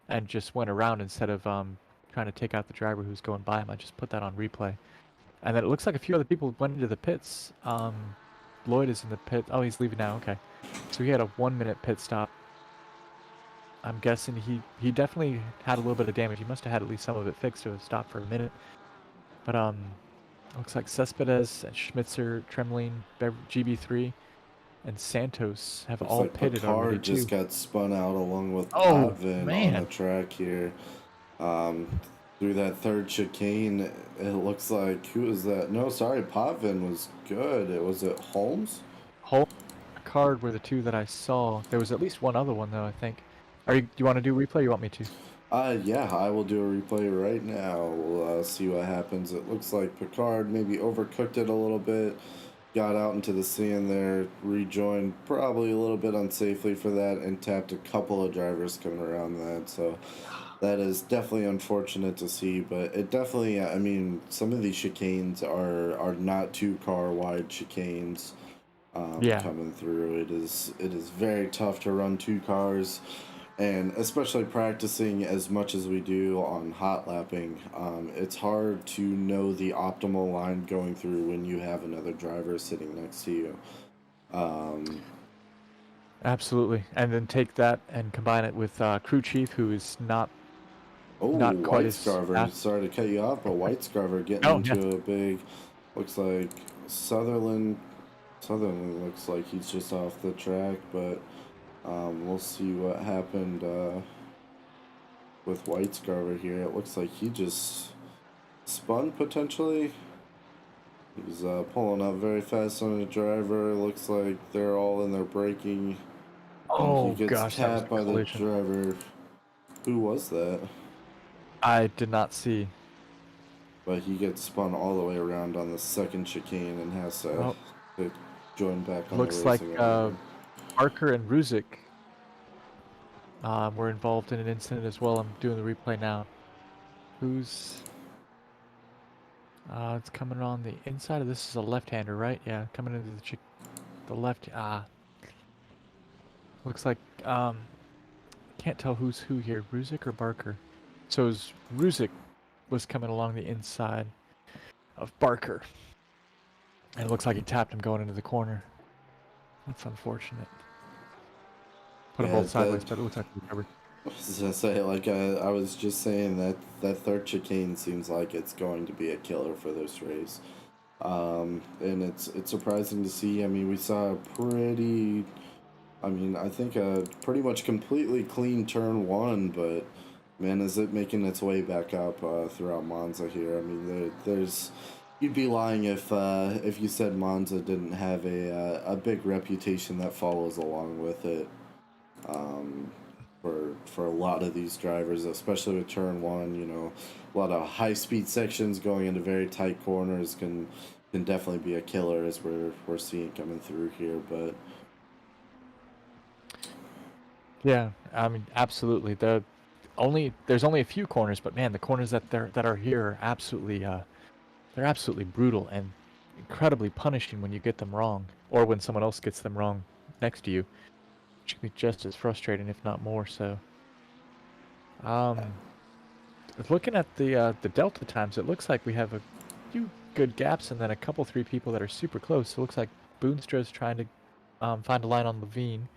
and just went around instead of trying to take out the driver who's going by him. I just put that on replay. And then it looks like a few other people went into the pits. Lloyd is in the pit. Oh, he's leaving now. Okay. So he had a 1-minute pit stop. I'm guessing he definitely had a little bit of damage. He must have had at least some of it fixed to have stopped for a minute. But looks like Cespedes and Schmitzer, Tremlin, GB3, and Santos have all like pitted already too. Just got spun out along with Potvin man. on the track here. Through that third chicane, it looks like, who was that? No, sorry, Potvin was good. Was it Holmes? Holmes and Card were the two that I saw. There was at least one other one though, I think. Do you want to do replay or you want me to? Yeah, I will do a replay right now. We'll see what happens. It looks like Picard maybe overcooked it a little bit, got out into the sand there, rejoined probably a little bit unsafely for that, and tapped a couple of drivers coming around that. So that is definitely unfortunate to see, but it definitely, I mean, some of these chicanes are not 2-car wide chicanes coming through. It is very tough to run 2 cars. And especially practicing as much as we do on hot lapping, it's hard to know the optimal line going through when you have another driver sitting next to you. Absolutely. And then take that and combine it with Crew Chief, who is not quite as Whitescarver. Sorry to cut you off, but Whitescarver getting into a big, looks like Sutherland looks like he's just off the track, but we'll see what happened with Whitescarver here. It looks like he just spun potentially. He's pulling up very fast on the driver. Looks like they're all in their braking. Oh, he gets tapped by the collision. driver. Who was that? I did not see. But he gets spun all the way around on the second chicane and has to join back on Looks the like racing. Barker and Ruzic were involved in an incident as well. I'm doing the replay now. Who's... it's coming on the inside of this is a left-hander, right? Yeah, coming into the left. Looks like can't tell who's who here, Ruzic or Barker. So Ruzic was coming along the inside of Barker, and it looks like he tapped him going into the corner. That's unfortunate. Put them both sideways, but it looks like he recovered. I was gonna say, like I was just saying, that third chicane seems like it's going to be a killer for this race. And it's surprising to see. I mean, we saw a I think a pretty much completely clean turn one, but man, is it making its way back up throughout Monza here? I mean, there's you'd be lying if you said Monza didn't have a big reputation that follows along with it. For a lot of these drivers, especially with turn one, you know, a lot of high speed sections going into very tight corners can definitely be a killer, as we're seeing coming through here. But Yeah, I mean, absolutely. There's only a few corners, but man, the corners that are here are absolutely they're absolutely brutal and incredibly punishing when you get them wrong, or when someone else gets them wrong next to you, which can be just as frustrating, if not more so. Um, Looking at the delta times, it looks like we have a few good gaps, and then a couple, three people that are super close. So it looks like Boonstro's trying to find a line on Levine,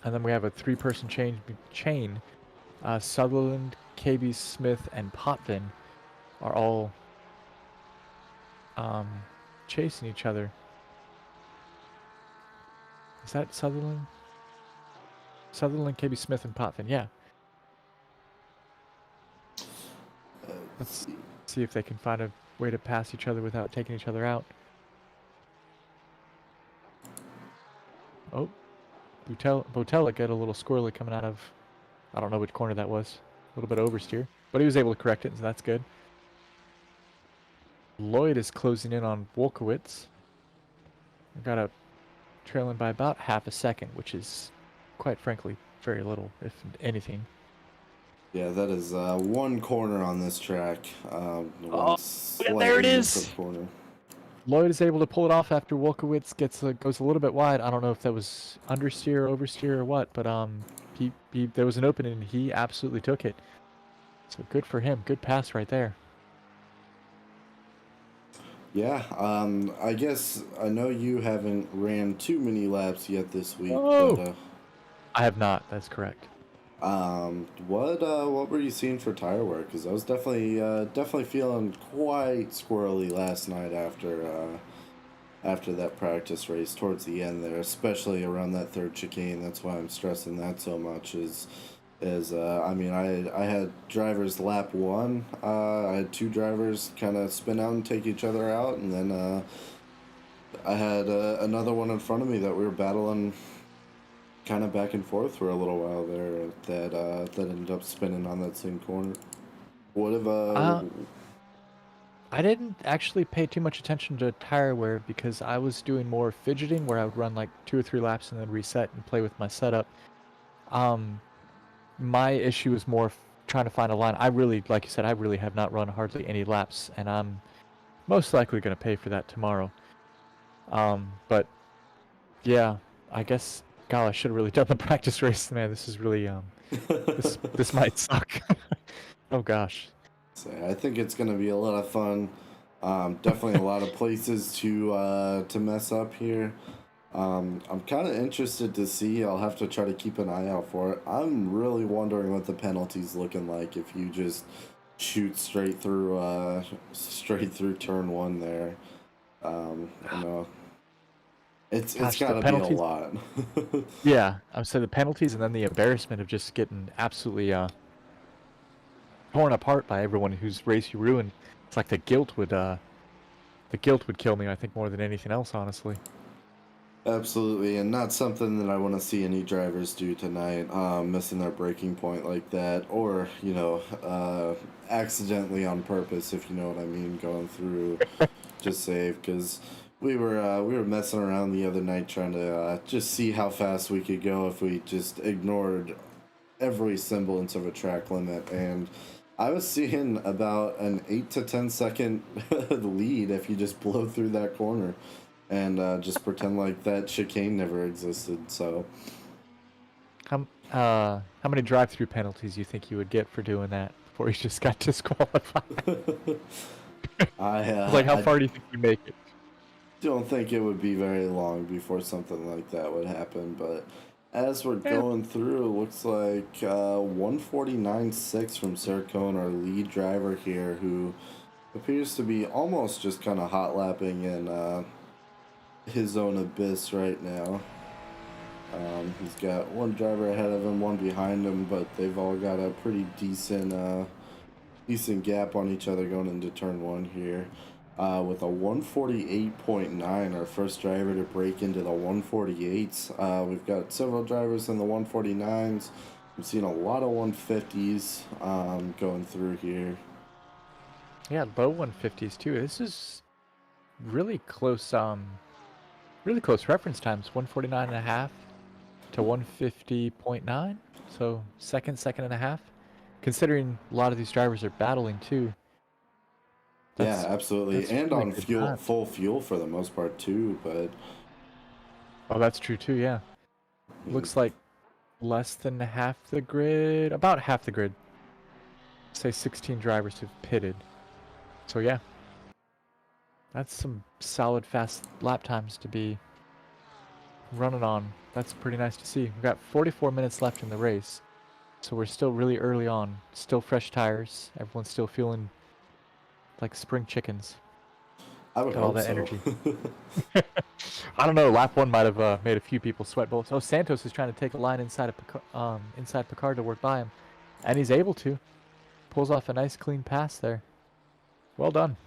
and then we have a three-person chain. Sutherland, KB Smith, and Potvin are all chasing each other. Is that Sutherland? Sutherland, KB Smith, and Potvin, yeah. Let's see if they can find a way to pass each other without taking each other out. Oh, Botella got a little squirrely coming out of, I don't know which corner that was. A little bit oversteer, but he was able to correct it, so that's good. Lloyd is closing in on Wolkowitz. We got a trailing by about half a second, which is, quite frankly, very little, if anything. yeah, that is one corner on this track. There it is. Corner. Lloyd is able to pull it off after Wolkowitz goes a little bit wide. I don't know if that was understeer, oversteer, or what, but there was an opening and he absolutely took it. So good for him. Good pass right there. Yeah, I guess I know you haven't ran too many laps yet this week. Oh. But, I have not. That's correct. what were you seeing for tire wear? Because I was definitely feeling quite squirrely last night after that practice race towards the end there, especially around that third chicane. That's why I'm stressing that so much. I mean, I had drivers lap one. I had two drivers kind of spin out and take each other out, and then I had another one in front of me that we were battling kind of back and forth for a little while there that ended up spinning on that same corner. What have I didn't actually pay too much attention to tire wear because I was doing more fidgeting, where I would run like 2 or 3 laps and then reset and play with my setup. My issue is more trying to find a line. Like you said, I really have not run hardly any laps, and I'm most likely going to pay for that tomorrow. But yeah, I guess, God, I should have really done the practice race. Man, this is really this might suck. Oh gosh. So I think it's going to be a lot of fun. Definitely a lot of places to mess up here. I'm kind of interested to see. I'll have to try to keep an eye out for it. I'm really wondering what the penalty's looking like if you just shoot straight through turn one there. You know, it's got to be a lot. Yeah, I would say the penalties and then the embarrassment of just getting absolutely torn apart by everyone whose race you ruined. It's like the guilt would kill me, I think, more than anything else, honestly. Absolutely, and not something that I want to see any drivers do tonight, missing their braking point like that, or, you know, accidentally on purpose, if you know what I mean, going through just save, because we were messing around the other night trying to just see how fast we could go if we just ignored every semblance of a track limit, and I was seeing about an 8 to 10 second lead if you just blow through that corner and just pretend like that chicane never existed. So how many drive-through penalties do you think you would get for doing that before you just got disqualified? How far do you think you make it? Don't think it would be very long before something like that would happen, but as we're going through, it looks like 149.6 from Sarah Cohn, our lead driver here, who appears to be almost just kind of hot lapping in his own abyss right now. He's got one driver ahead of him, one behind him, but they've all got a pretty decent gap on each other going into turn one here. With a 148.9, our first driver to break into the 148s. We've got several drivers in the 149s. We've seen a lot of 150s going through here. Yeah, low 150s too. This is really close reference times, 149.5 to 150.9. So second and a half. Considering a lot of these drivers are battling too. Yeah, absolutely. And really on good fuel, time. full fuel for the most part too, but Oh, that's true too, yeah. Looks like less than half the grid, about half the grid. Say 16 drivers have pitted. So yeah, that's some solid fast lap times to be running on. That's pretty nice to see. We've got 44 minutes left in the race. So we're still really early on. Still fresh tires. Everyone's still feeling like spring chickens. I would Got all hope that so. energy. I don't know. Lap one might have made a few people sweat bullets. Oh, Santos is trying to take a line inside Picard to work by him, and he's able to. Pulls off a nice clean pass there. Well done.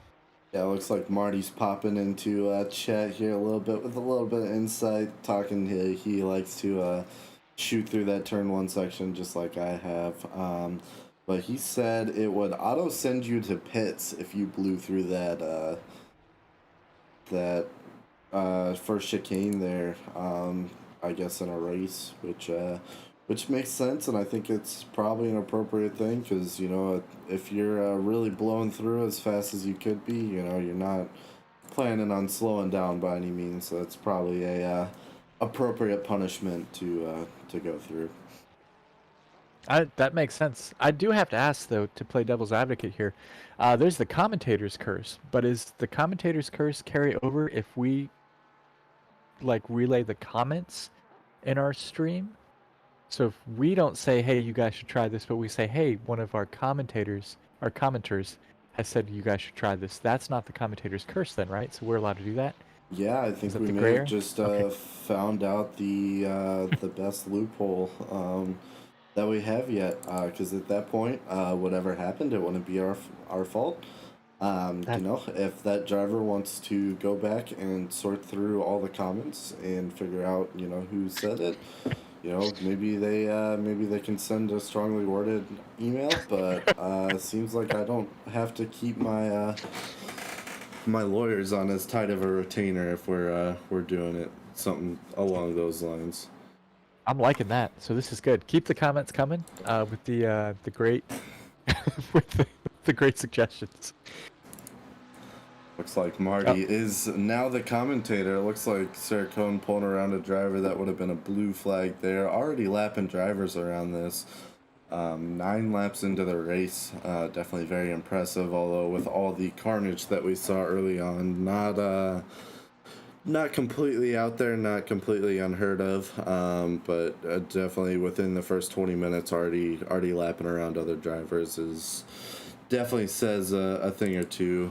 Yeah, it looks like Marty's popping into chat here a little bit with a little bit of insight, talking. He likes to shoot through that turn one section just like I have. But he said it would auto send you to pits if you blew through that first chicane there. I guess in a race, which makes sense, and I think it's probably an appropriate thing because if you're really blowing through as fast as you could be, you're not planning on slowing down by any means. So it's probably a appropriate punishment to go through. That makes sense. I do have to ask, though, to play devil's advocate here. There's the commentator's curse, but is the commentator's curse carry over if we, relay the comments in our stream? So if we don't say, hey, you guys should try this, but we say, hey, one of our commenters has said you guys should try this, that's not the commentator's curse then, right? So we're allowed to do that? Yeah, I think we may have just found out the best loophole that we have yet, because at that point, whatever happened, it wouldn't be our fault. If that driver wants to go back and sort through all the comments and figure out, who said it, maybe they can send a strongly worded email. But it seems like I don't have to keep my my lawyers on as tight of a retainer if we're doing it, something along those lines. I'm liking that. So this is good. Keep the comments coming with the great with the great suggestions. Looks like Marty is now the commentator. It looks like Sarah Cohn pulling around a driver that would have been a blue flag there. Already lapping drivers around this. 9 laps into the race. Definitely very impressive, although with all the carnage that we saw early on, not completely out there, not completely unheard of, but definitely within the first 20 minutes already lapping around other drivers is definitely says a thing or two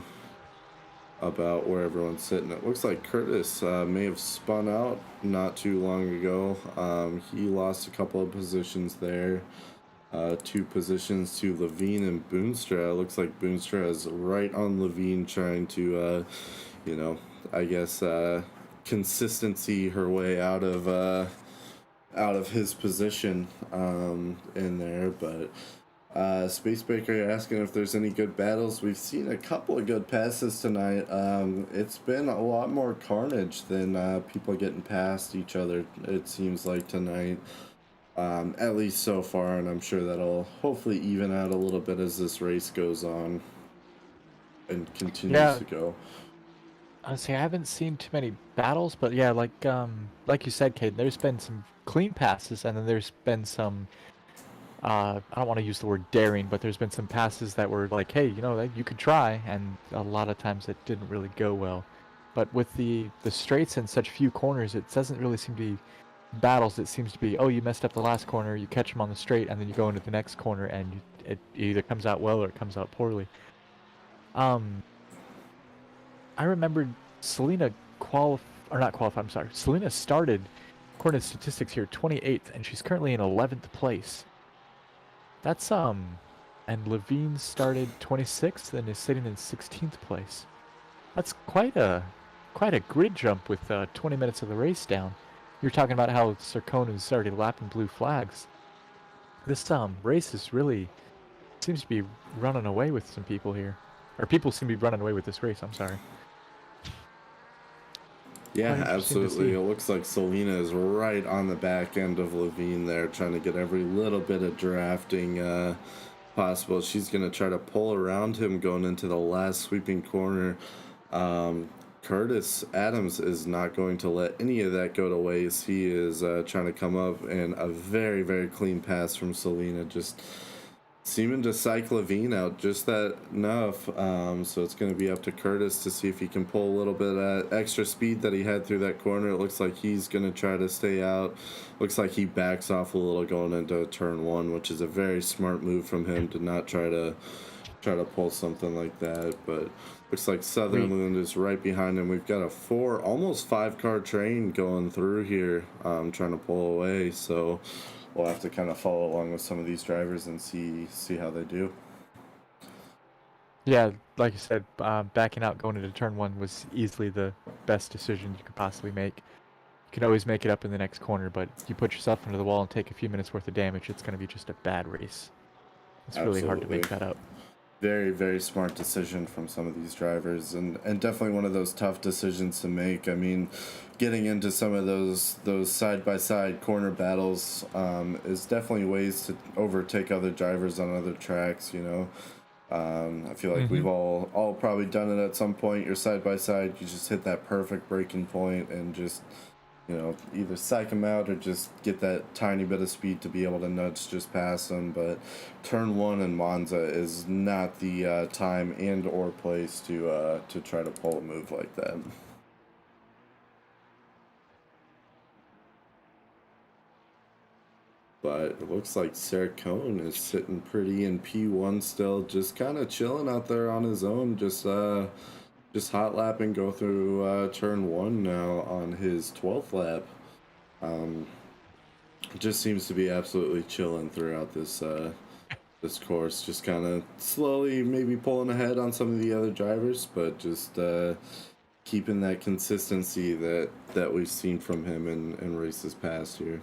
about where everyone's sitting. It looks like Curtis may have spun out not too long ago. He lost a couple of positions there. 2 positions to Levine and Boonstra. It looks like Boonstra is right on Levine, trying to, I guess, consistency her way out of his position in there. But Space Baker asking if there's any good battles. We've seen a couple of good passes tonight. It's been a lot more carnage than people getting past each other, it seems like, tonight. At least so far, and I'm sure that'll hopefully even out a little bit as this race goes on and continues to go. Honestly, I haven't seen too many battles, but yeah, like you said, Caden, there's been some clean passes, and then there's been some, I don't want to use the word daring, but there's been some passes that were like, hey, you could try, and a lot of times it didn't really go well. But with the straights and such few corners, it doesn't really seem to be battles. It seems to be, oh, you messed up the last corner, you catch them on the straight, and then you go into the next corner, and it either comes out well or it comes out poorly. I remember Selena Selena started, according to statistics here, 28th, and she's currently in 11th place. That's and Levine started 26th and is sitting in 16th place. That's quite a grid jump with 20 minutes of the race down. You're talking about how Serkonin's already lapping blue flags. This race is really seems to be running away with some people here, or people seem to be running away with this race. I'm sorry. Yeah, Quite interesting to absolutely. see. It looks like Selena is right on the back end of Levine there, trying to get every little bit of drafting possible. She's going to try to pull around him going into the last sweeping corner. Curtis Adams is not going to let any of that go to waste. He is trying to come up, and a very, very clean pass from Selena, just seeming to psych Levine out just that enough. So it's going to be up to Curtis to see if he can pull a little bit of extra speed that he had through that corner. It looks like he's going to try to stay out. Looks like he backs off a little going into turn one, which is a very smart move from him to not try to pull something like that. But looks like Sutherland is right behind him. We've got a almost 5-car train going through here, trying to pull away. So we'll have to kind of follow along with some of these drivers and see how they do. Yeah, like you said, backing out going into turn one was easily the best decision you could possibly make. You can always make it up in the next corner, but you put yourself into the wall and take a few minutes worth of damage, it's going to be just a bad race. It's really hard to make that up. Very, very smart decision from some of these drivers, and definitely one of those tough decisions to make. I mean, getting into some of those side-by-side corner battles is definitely ways to overtake other drivers on other tracks, you know. I feel like we've all probably done it at some point. You're side-by-side, you just hit that perfect braking point and just, you know, either psych them out or just get that tiny bit of speed to be able to nudge just past them. But turn one in Monza is not the time and or place to try to pull a move like that. But it looks like Serkone is sitting pretty in P1 still, just kind of chilling out there on his own, just hot lapping, go through turn one now on his 12th lap. Just seems to be absolutely chilling throughout this this course, just kind of slowly maybe pulling ahead on some of the other drivers, but just keeping that consistency that we've seen from him in races past here.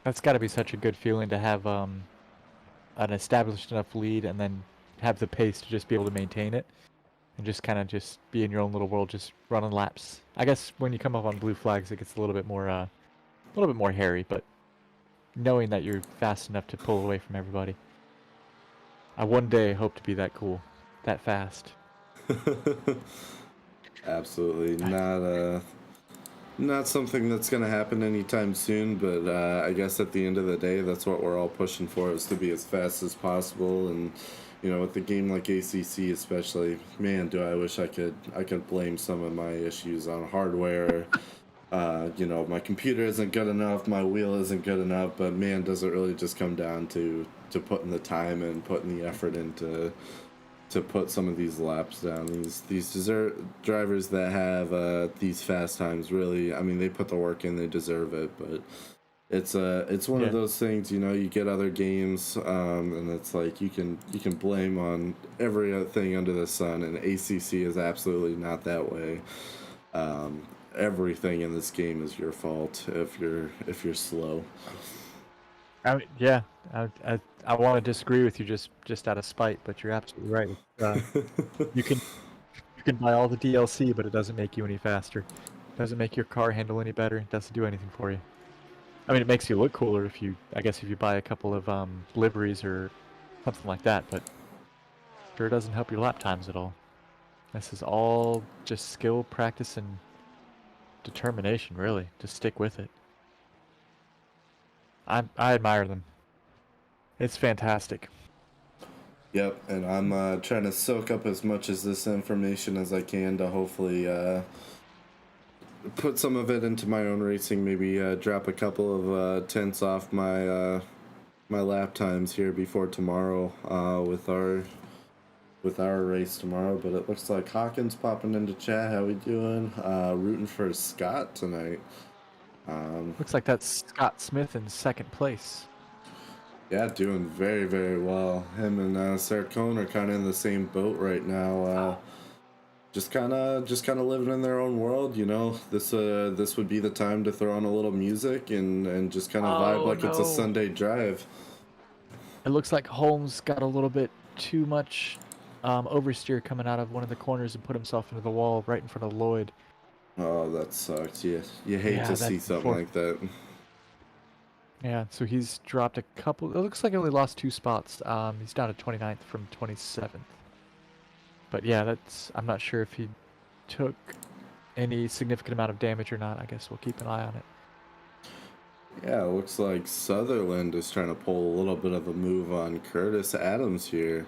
That's got to be such a good feeling to have an established enough lead and then have the pace to just be able to maintain it and just kind of just be in your own little world, just running laps. I guess when you come up on blue flags, it gets a little bit more hairy, but knowing that you're fast enough to pull away from everybody. I one day hope to be that cool, that fast. Absolutely not something that's going to happen anytime soon, but I guess at the end of the day, that's what we're all pushing for, is to be as fast as possible. And you know, with a game like ACC especially, man, do I wish I could blame some of my issues on hardware. You know, my computer isn't good enough, my wheel isn't good enough, but man, does it really just come down to putting the time and putting the effort into to put some of these laps down. These drivers that have these fast times, really, I mean, they put the work in, they deserve it. But it's one of those things, you know, you get other games, and it's like you can blame on every other thing under the sun, and ACC is absolutely not that way. Everything in this game is your fault if you're slow. I want to disagree with you just out of spite, but you're absolutely right. You can buy all the DLC, but it doesn't make you any faster. It doesn't make your car handle any better. It doesn't do anything for you. I mean, it makes you look cooler if you buy a couple of liveries or something like that, but sure doesn't help your lap times at all. This is all just skill, practice, and determination, really, to stick with it. I admire them. It's fantastic. Yep, and I'm trying to soak up as much as this information as I can to hopefully put some of it into my own racing. Maybe drop a couple of tenths off my my lap times here before tomorrow with our with our race tomorrow. But it looks like Hawkins popping into chat. How we doing? Rooting for Scott tonight. Looks like that's Scott Smith in second place. Yeah, doing very, very well. Him and Sarcone are kind of in the same boat right now. Just kind of living in their own world, you know. This would be the time to throw on a little music and just kind of vibe like it's a Sunday drive. It looks like Holmes got a little bit too much oversteer coming out of one of the corners and put himself into the wall right in front of Lloyd. Oh, that sucks. You hate Yeah, to see that's something like that. Yeah, so he's dropped a couple. It looks like he only lost 2 spots. He's down to 29th from 27th. But yeah, I'm not sure if he took any significant amount of damage or not. I guess we'll keep an eye on it. Yeah, it looks like Sutherland is trying to pull a little bit of a move on Curtis Adams here.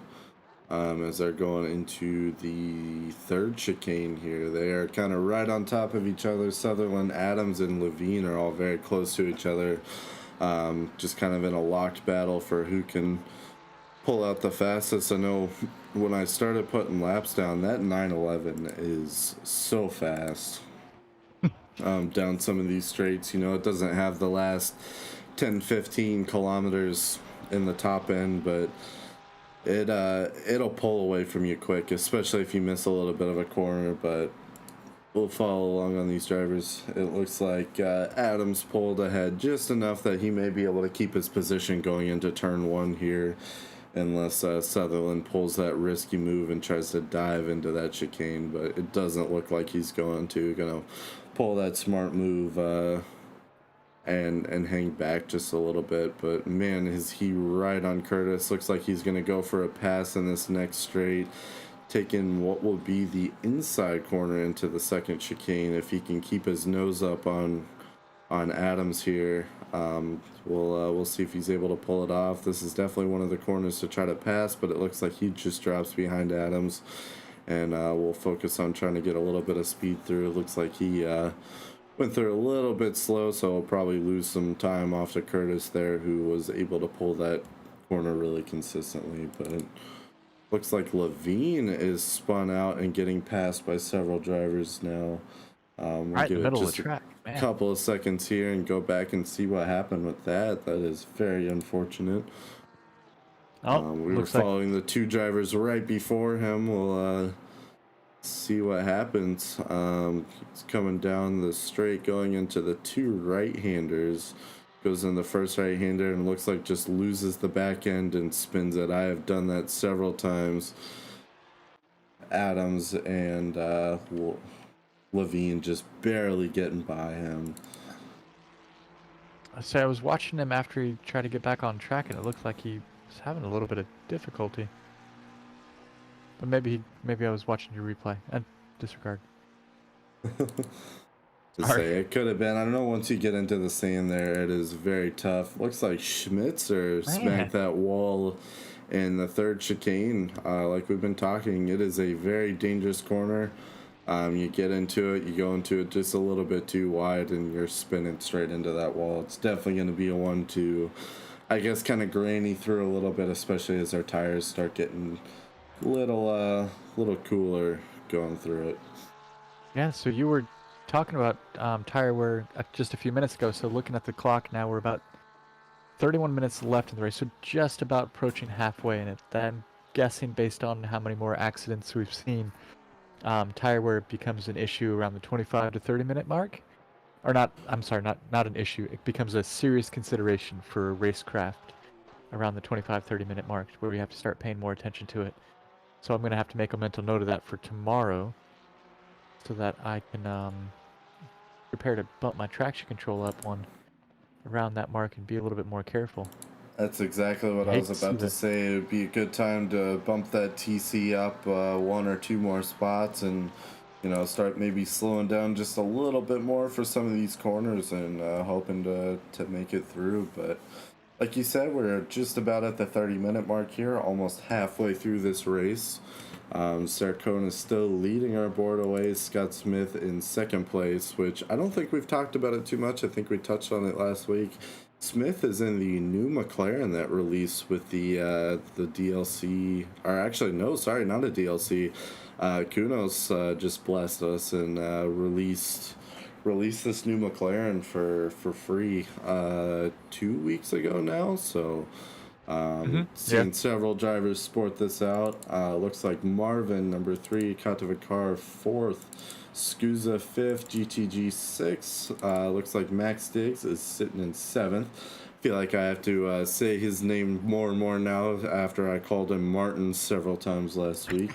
As they're going into the third chicane here. They are kind of right on top of each other. Sutherland, Adams, and Levine are all very close to each other. Just kind of in a locked battle for who can pull out the fastest. I know when I started putting laps down, that 911 is so fast. Down some of these straights, you know, it doesn't have the last 10-15 kilometers in the top end, but it'll pull away from you quick, especially if you miss a little bit of a corner. But we'll follow along on these drivers. It looks like Adams pulled ahead just enough that he may be able to keep his position going into turn 1 here, unless Sutherland pulls that risky move and tries to dive into that chicane. But it doesn't look like he's going to pull that smart move and hang back just a little bit. But man, is he right on Curtis. Looks like he's going to go for a pass in this next straight, taking what will be the inside corner into the second chicane. If he can keep his nose up on Adams here, we'll see if he's able to pull it off. This is definitely one of the corners to try to pass, but it looks like he just drops behind Adams, and we'll focus on trying to get a little bit of speed through. It looks like he went through a little bit slow, so we'll probably lose some time off to Curtis there, who was able to pull that corner really consistently. But looks like Levine is spun out and getting passed by several drivers now. We'll Right in give the it middle of just the track, a man. couple of seconds here and go back and see what happened with that. That is very unfortunate. We were following the 2 drivers right before him. We'll see what happens. He's coming down the straight, going into the 2 right-handers. Goes in the first right-hander and looks like just loses the back end and spins it. I have done that several times. Adams and Levine just barely getting by him. So I was watching him after he tried to get back on track, and it looked like he was having a little bit of difficulty. But maybe I was watching your replay. And disregard. Say it could have been. I don't know. Once you get into the sand there, it is very tough. Looks like Schmitzer smacked that wall in the third chicane. Like we've been talking, it is a very dangerous corner. You get into it, you go into it just a little bit too wide, and you're spinning straight into that wall. It's definitely going to be a one to, I guess, kind of granny through a little bit, especially as our tires start getting little cooler going through it. Yeah, so you were talking about tire wear just a few minutes ago. So looking at the clock now, we're about 31 minutes left in the race, so just about approaching halfway in it. Then guessing based on how many more accidents we've seen, tire wear becomes an issue around the 25 to 30 minute mark. Or not, I'm sorry, not an issue. It becomes a serious consideration for racecraft around the 25-30 minute mark, where we have to start paying more attention to it. So I'm going to have to make a mental note of that for tomorrow, so that I can prepare to bump my traction control up one around that mark and be a little bit more careful. That's exactly what I was about to say. It would be a good time to bump that TC up 1 or 2 more spots, and start maybe slowing down just a little bit more for some of these corners, and hoping to make it through. But like you said, we're just about at the 30-minute mark here, almost halfway through this race. Sarcone is still leading our board away. Scott Smith in second place, which I don't think we've talked about it too much. I think we touched on it last week. Smith is in the new McLaren that released with the DLC, or actually no, sorry, not a DLC. Kunos just blessed us and released this new McLaren for free 2 weeks ago now. So seeing several drivers sport this out. Looks like Marvin number 3, Katavikar 4th, Scusa 5th, GTG 6th. Looks like Max Diggs is sitting in 7th. Feel like I have to say his name more and more now after I called him Martin several times last week.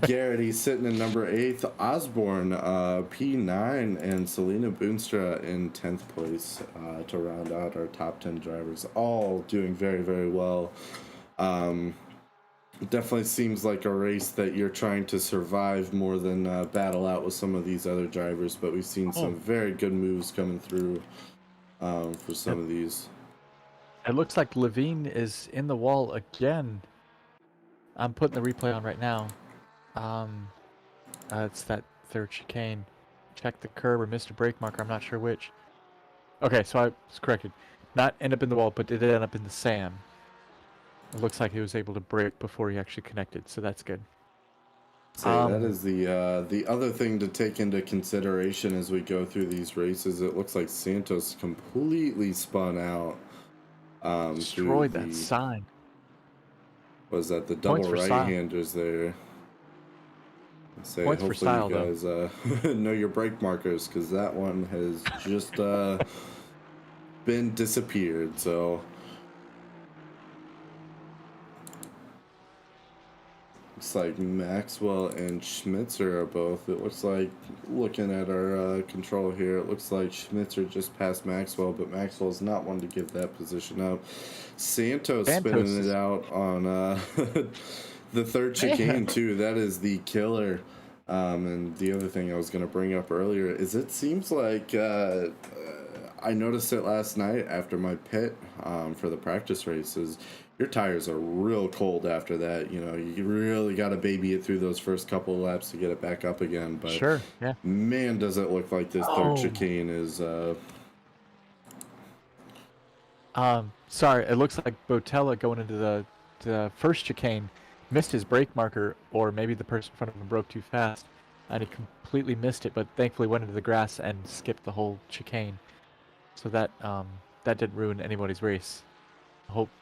Garrity sitting in number 8th, Osborne P9, and Selena Boonstra in 10th place to round out our top 10 drivers. All doing very, very well. Definitely seems like a race that you're trying to survive more than battle out with some of these other drivers, but we've seen some very good moves coming through for some of these. It looks like Levine is in the wall again. I'm putting the replay on right now. It's that third chicane. Check the curb or missed a brake marker. I'm not sure which. Okay, so I was corrected. Not end up in the wall, but it end up in the sand. It looks like he was able to brake before he actually connected, so that's good. So that is the other thing to take into consideration as we go through these races. It looks like Santos completely spun out. Destroyed that sign. Was that the double right-handers there? Say, Points for style, you guys know your brake markers, because that one has just been disappeared. So looks like Maxwell and Schmitzer are both. It looks like, looking at our control here, it looks like Schmitzer just passed Maxwell, but Maxwell's not one to give that position up. Santos spinning it out on the third chicane too. That is the killer. And the other thing I was going to bring up earlier is it seems like I noticed it last night after my pit for the practice races. Your tires are real cold after that. You know, you really got to baby it through those first couple of laps to get it back up again. But sure, yeah. Man, does it look like this third chicane is. Sorry, it looks like Botella going into the first chicane missed his brake marker, or maybe the person in front of him broke too fast, and he completely missed it, but thankfully went into the grass and skipped the whole chicane. So that didn't ruin anybody's race.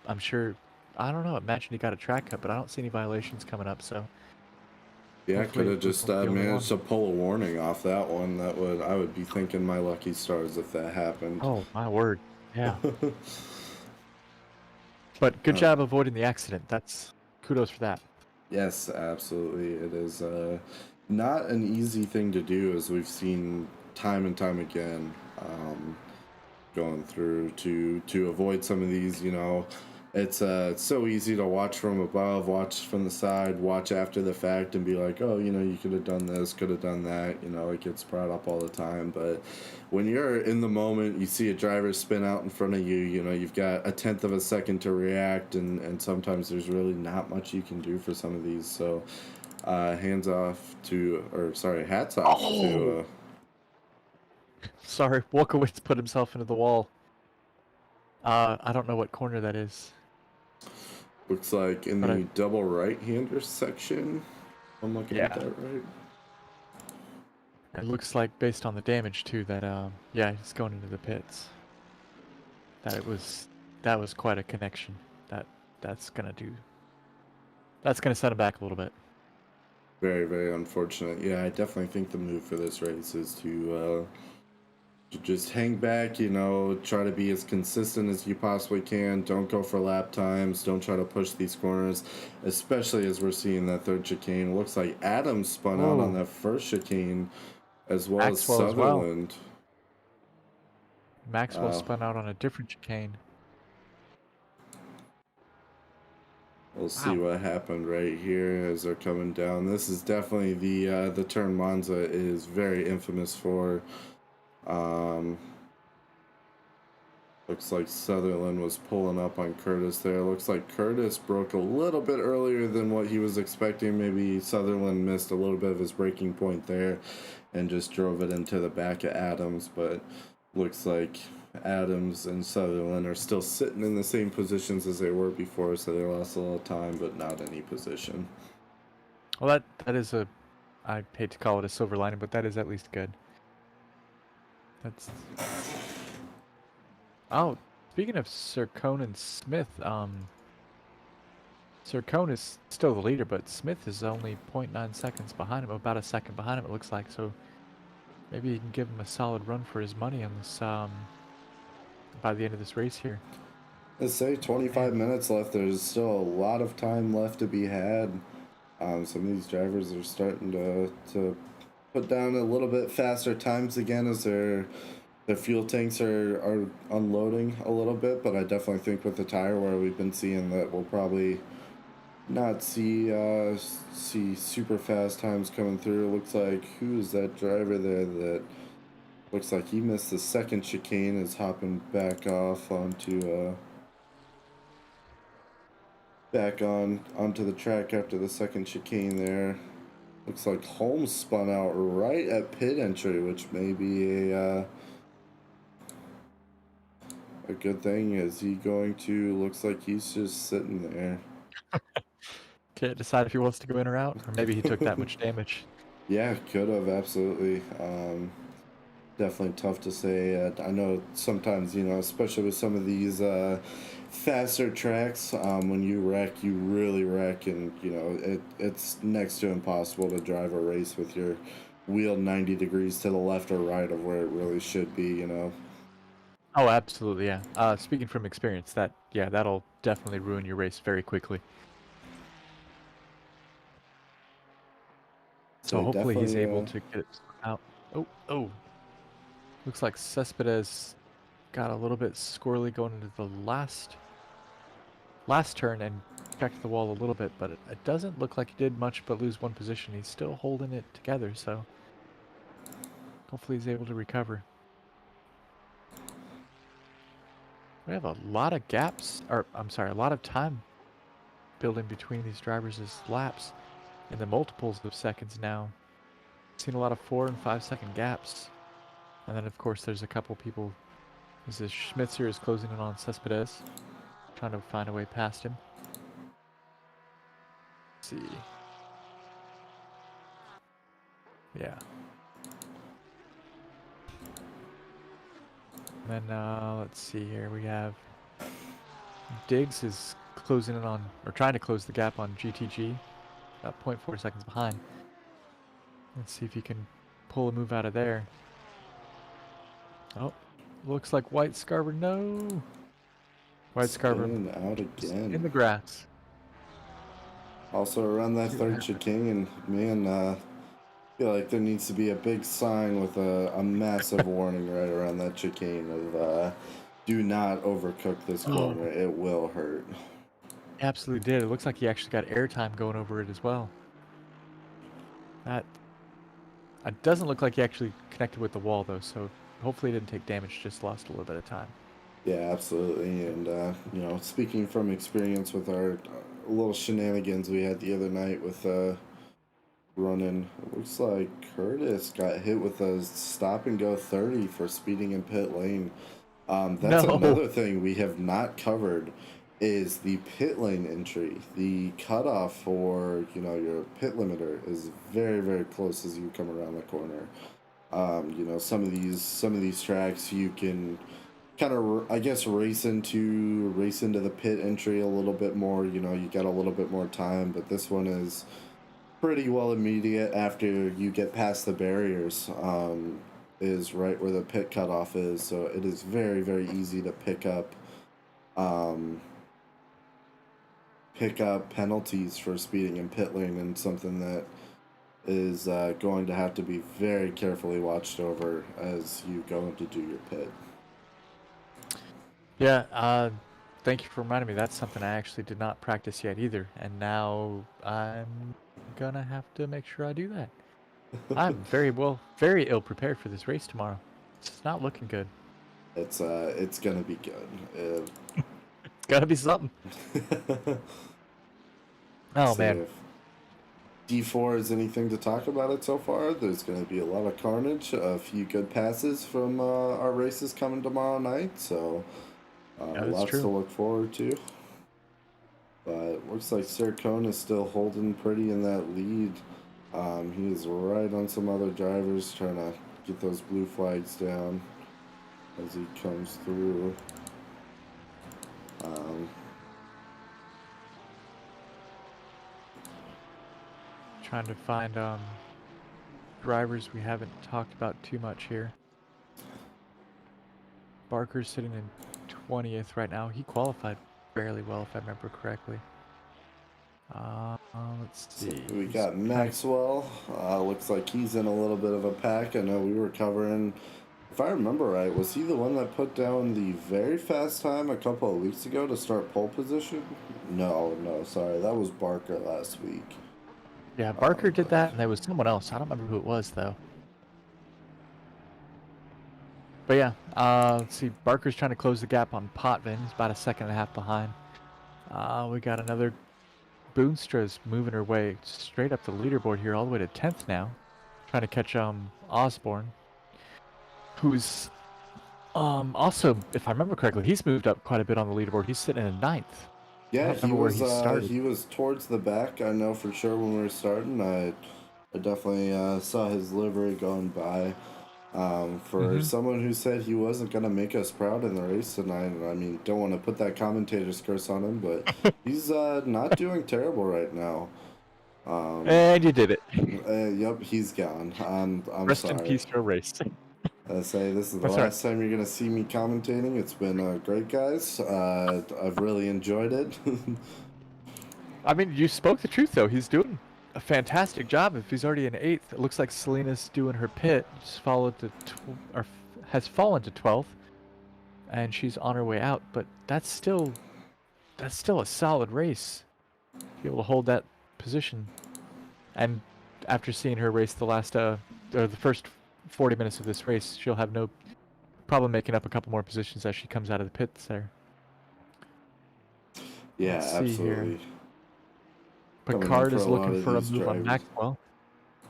I'm sure, I don't know, imagine he got a track cut, but I don't see any violations coming up, so. Yeah, could have just managed to pull a warning off that one. I would be thinking my lucky stars if that happened. Oh, my word. Yeah. But good job avoiding the accident. That's kudos for that. Yes, absolutely. It is not an easy thing to do, as we've seen time and time again, going through to avoid some of these. You know, it's so easy to watch from above, watch from the side, watch after the fact, and be like, oh, you know, you could have done this, could have done that. You know, it gets brought up all the time. But when you're in the moment, you see a driver spin out in front of you, you know, you've got a tenth of a second to react, and sometimes there's really not much you can do for some of these. So hats off to Sorry, Wolkowitz put himself into the wall. I don't know what corner that is. Looks like in the double right-hander section. I'm looking at that right. It looks like, based on the damage too, that yeah, he's going into the pits. That was quite a connection. That's gonna set him back a little bit. Very, very unfortunate. Yeah, I definitely think the move for this race is to just hang back, you know, try to be as consistent as you possibly can. Don't go for lap times. Don't try to push these corners, especially as we're seeing that third chicane. It looks like Adams spun out on that first chicane, as well as Sutherland. Maxwell spun out on a different chicane. We'll see what happened right here as they're coming down. This is definitely the turn Monza is very infamous for. Looks like Sutherland was pulling up on Curtis there. Looks like Curtis broke a little bit earlier than what he was expecting. Maybe Sutherland missed a little bit of his braking point there and just drove it into the back of Adams. But looks like Adams and Sutherland are still sitting in the same positions as they were before, so they lost a little time, but not any position. Well, that is a, I hate to call it a silver lining, but that is at least good. That's. Oh, speaking of Sir Conan Smith, Sir Conan is still the leader, but Smith is only 0.9 seconds behind him, about a second behind him, it looks like. So maybe you can give him a solid run for his money on this, by the end of this race here. Let's say 25 minutes left. There's still a lot of time left to be had. Some of these drivers are starting to put down a little bit faster times again as their fuel tanks are unloading a little bit. But I definitely think with the tire wear we've been seeing that we'll probably not see super fast times coming through. It looks like, who is that driver there that looks like he missed the second chicane, is hopping back off onto onto the track after the second chicane there. Looks like Holmes spun out right at pit entry, which may be a good thing. Is he going to, looks like he's just sitting there. Can't decide if he wants to go in or out, or maybe he took that much damage. Yeah, could have, absolutely. Definitely tough to say. I know sometimes, you know, especially with some of these faster tracks, when you wreck, you really wreck, and you know it's next to impossible to drive a race with your wheel 90 degrees to the left or right of where it really should be, you know. Oh, absolutely, yeah. Speaking from experience, that'll definitely ruin your race very quickly. So hopefully he's able to get it out. Oh. Looks like Cespedes got a little bit squirrely going into the last turn and checked the wall a little bit, but it doesn't look like he did much but lose one position. He's still holding it together, so hopefully he's able to recover. We have a lot of gaps, or I'm sorry, a lot of time building between these drivers' laps in the multiples of seconds now. Seen a lot of 4 and 5 second gaps. And then, of course, there's a couple people. This is Schmitzer is closing in on Cespedes, trying to find a way past him. Let's see. Yeah. And then, let's see here. We have Diggs is closing in on, or trying to close the gap on GTG, about 0.4 seconds behind. Let's see if he can pull a move out of there. Oh, looks like White Scarver. No, White Scarver out again in the grass. Also around that third chicane, man, I feel like there needs to be a big sign with a massive warning right around that chicane of do not overcook this corner. It will hurt. Absolutely did. It looks like he actually got airtime going over it as well. That it doesn't look like he actually connected with the wall though, so hopefully he didn't take damage, just lost a little bit of time. Yeah, absolutely. And, you know, speaking from experience with our little shenanigans we had the other night with running, it looks like Curtis got hit with a stop and go 30 for speeding in pit lane. That's another thing we have not covered is the pit lane entry. The cutoff for, you know, your pit limiter is very, very close as you come around the corner. You know, some of these tracks you can kind of, I guess, race into the pit entry a little bit more. You know, you got a little bit more time, but this one is pretty well immediate after you get past the barriers. Is right where the pit cutoff is, so it is very, very easy to pick up penalties for speeding in pit lane, and something that is going to have to be very carefully watched over as you go to do your pit. Yeah, thank you for reminding me. That's something I actually did not practice yet either, and now I'm gonna have to make sure I do that. I'm very ill prepared for this race tomorrow. It's not looking good. It's gonna be good. It's gotta be something. Oh man. D4 is anything to talk about it so far. There's going to be a lot of carnage, a few good passes from our races coming tomorrow night, so Yeah, that's lots true. to look forward to. But looks like Sir Cone is still holding pretty in that lead. He is right on some other drivers trying to get those blue flags down as he comes through. Trying to find drivers we haven't talked about too much here. Barker's sitting in 20th right now. He qualified fairly well, if I remember correctly. Let's see. We He's got Maxwell. Looks like he's in a little bit of a pack. I know we were covering, if I remember right, was he the one that put down the very fast time a couple of weeks ago to start pole position? No, sorry. That was Barker last week. Yeah, Barker did that, and there was someone else. I don't remember who it was, though. But yeah, let's see. Barker's trying to close the gap on Potvin. He's about a second and a half behind. We got another Boonstra's moving her way straight up the leaderboard here, all the way to 10th now. Trying to catch Osborne, who's also, if I remember correctly, he's moved up quite a bit on the leaderboard. He's sitting in 9th. Yeah, he was towards the back. I know for sure when we were starting. I definitely saw his livery going by. For someone who said he wasn't going to make us proud in the race tonight, I mean, don't want to put that commentator's curse on him, but he's not doing terrible right now. And you did it. Yep, he's gone. I'm Rest sorry. in peace for a race. I say this is the last time you're going to see me commentating. It's been great, guys. I've really enjoyed it. I mean, you spoke the truth, though. He's doing a fantastic job. If he's already in 8th, it looks like Selena's doing her pit. Just has fallen to 12th, and she's on her way out. But that's still a solid race. Be able to hold that position. And after seeing her race the first 40 minutes of this race, she'll have no problem making up a couple more positions as she comes out of the pits there. Yeah, absolutely. Here. Picard is looking for a move on Maxwell.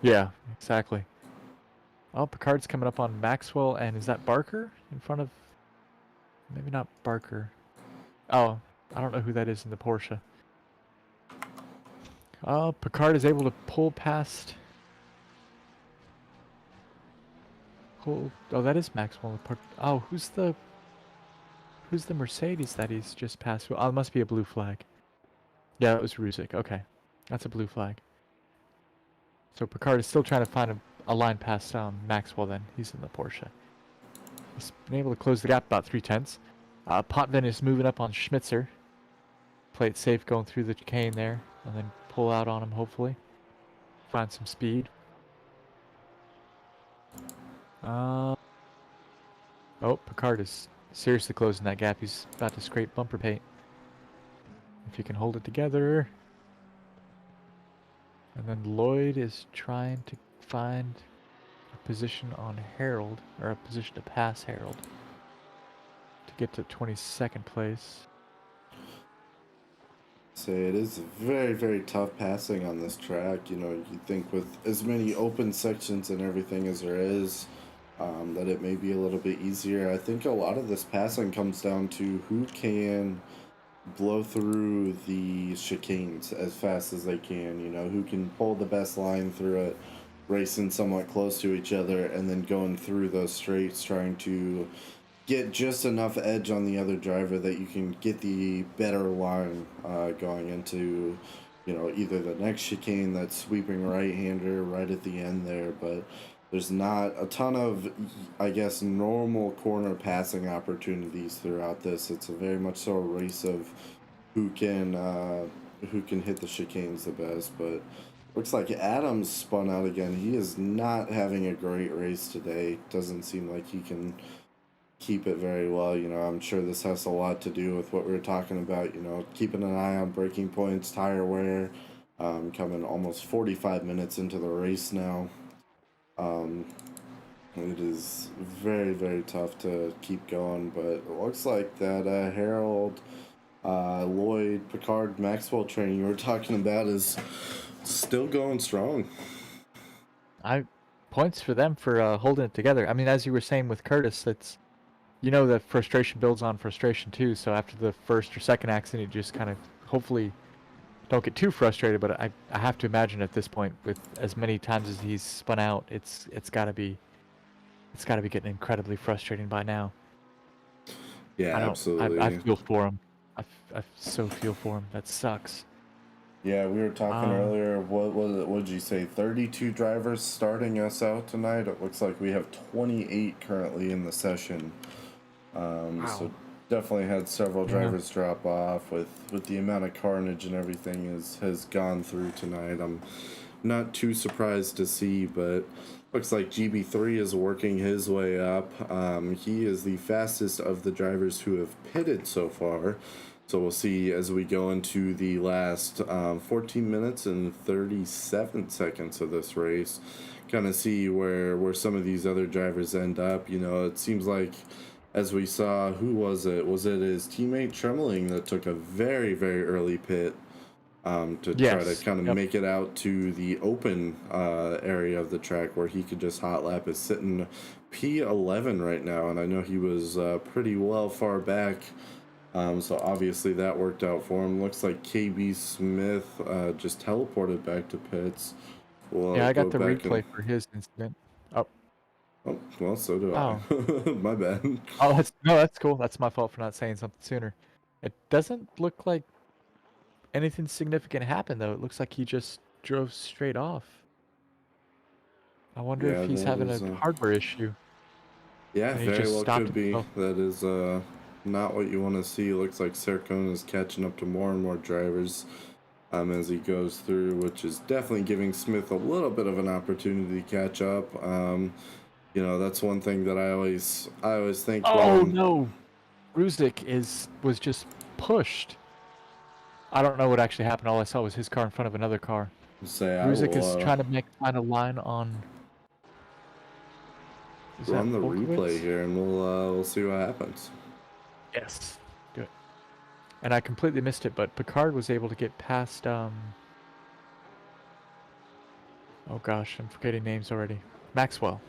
Yeah, exactly. Oh, Picard's coming up on Maxwell, and is that Barker in front of... Maybe not Barker. Oh, I don't know who that is in the Porsche. Oh, Picard is able to pull past... Oh, that is Maxwell. Oh, who's the Mercedes that he's just passed? Oh, it must be a blue flag. Yeah, it was Ruzic. Okay. That's a blue flag. So Picard is still trying to find a line past Maxwell then. He's in the Porsche. He's been able to close the gap about 3/10. Potvin is moving up on Schmitzer. Play it safe going through the chicane there. And then pull out on him, hopefully. Find some speed. Oh, Picard is seriously closing that gap. He's about to scrape bumper paint. If you can hold it together. And then Lloyd is trying to find a position on Harold, or a position to pass Harold, to get to 22nd place. So it is very, very tough passing on this track. You know, you think with as many open sections and everything as there is, that it may be a little bit easier. I think a lot of this passing comes down to who can blow through the chicanes as fast as they can, you know, who can pull the best line through it, racing somewhat close to each other, and then going through those straights, trying to get just enough edge on the other driver that you can get the better line going into, you know, either the next chicane that's sweeping right-hander right at the end there, but there's not a ton of, I guess, normal corner passing opportunities throughout this. It's a very much so a race of who can hit the chicanes the best. But looks like Adams spun out again. He is not having a great race today. Doesn't seem like he can keep it very well. You know, I'm sure this has a lot to do with what we were talking about. You know, keeping an eye on braking points, tire wear. Coming almost 45 minutes into the race now. It is very, very tough to keep going, but it looks like that Harold Lloyd, Picard, Maxwell train you were talking about is still going strong. Points for them for holding it together. I mean, as you were saying with Curtis, it's the frustration builds on frustration too. So after the first or second accident, you just kind of hopefully don't get too frustrated. But I have to imagine at this point, with as many times as he's spun out, it's got to be getting incredibly frustrating by now. Yeah, absolutely. I feel for him. I so feel for him. That sucks. Yeah, we were talking earlier. What was it? What did you say? 32 drivers starting us out tonight. It looks like we have 28 currently in the session. So definitely had several drivers drop off with the amount of carnage and everything has gone through tonight. I'm not too surprised to see, but looks like GB3 is working his way up. He is the fastest of the drivers who have pitted so far. So we'll see as we go into the last 14 minutes and 37 seconds of this race, kind of see where some of these other drivers end up. It seems like, as we saw, who was it? Was it his teammate Tremeling that took a very, very early pit to try to kind of make it out to the open area of the track where he could just hot lap? Is sitting P11 right now, and I know he was pretty well far back. So obviously that worked out for him. Looks like KB Smith just teleported back to pits. I got the replay for his incident. Oh, well, so do I. My bad. Oh, that's cool. That's my fault for not saying something sooner. It doesn't look like anything significant happened, though. It looks like he just drove straight off. I wonder if he's having a hardware issue. Yeah, very well could be. That is not what you want to see. Looks like Sercone is catching up to more and more drivers as he goes through, which is definitely giving Smith a little bit of an opportunity to catch up. That's one thing that I always think. Oh no, Ruzik was just pushed. I don't know what actually happened. All I saw was his car in front of another car. Ruzik is trying to find a line on. Run the replay here, and we'll see what happens. Yes, do it. And I completely missed it, but Picard was able to get past. Oh gosh, I'm forgetting names already. Maxwell.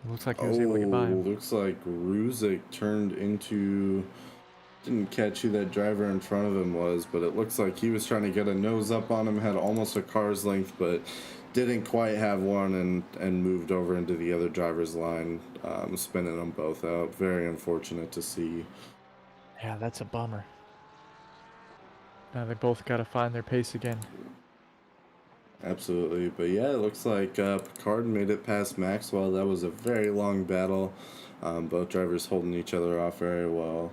It looks like he was able to get by him. Looks like Ruzik turned into. Didn't catch who that driver in front of him was, but it looks like he was trying to get a nose up on him, had almost a car's length, but didn't quite have one, and moved over into the other driver's line, spinning them both out. Very unfortunate to see. Yeah, that's a bummer. Now they both got to find their pace again. Absolutely, but yeah, it looks like Picard made it past Maxwell. That was a very long battle. Both drivers holding each other off very well.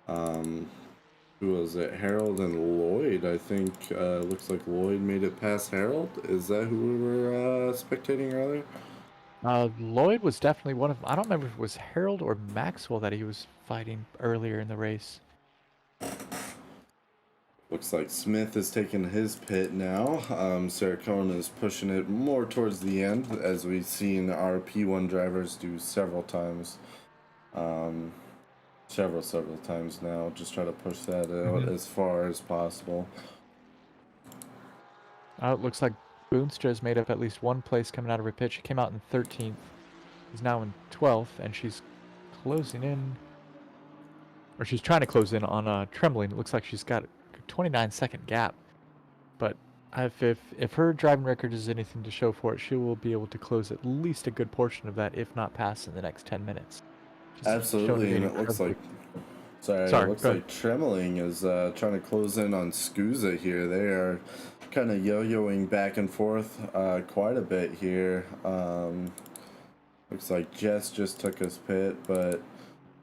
Who was it? Harold and Lloyd, I think. Looks like Lloyd made it past Harold. Is that who we were spectating earlier? Lloyd was definitely one of them. I don't remember if it was Harold or Maxwell that he was fighting earlier in the race. Looks like Smith is taking his pit now. Sercone is pushing it more towards the end, as we've seen our P1 drivers do several times. Several times now. Just try to push that out as far as possible. It looks like Boonstra's made up at least one place coming out of her pit. She came out in 13th. She's now in 12th, and she's closing in. Or she's trying to close in on Trembling. It looks like she's got a 29-second gap. But if her driving record is anything to show for it, she will be able to close at least a good portion of that, if not pass in the next 10 minutes. Absolutely, and it looks like it looks like Tremeling is trying to close in on Scusa here. They are kind of yo-yoing back and forth quite a bit here. Looks like Jess just took his pit, but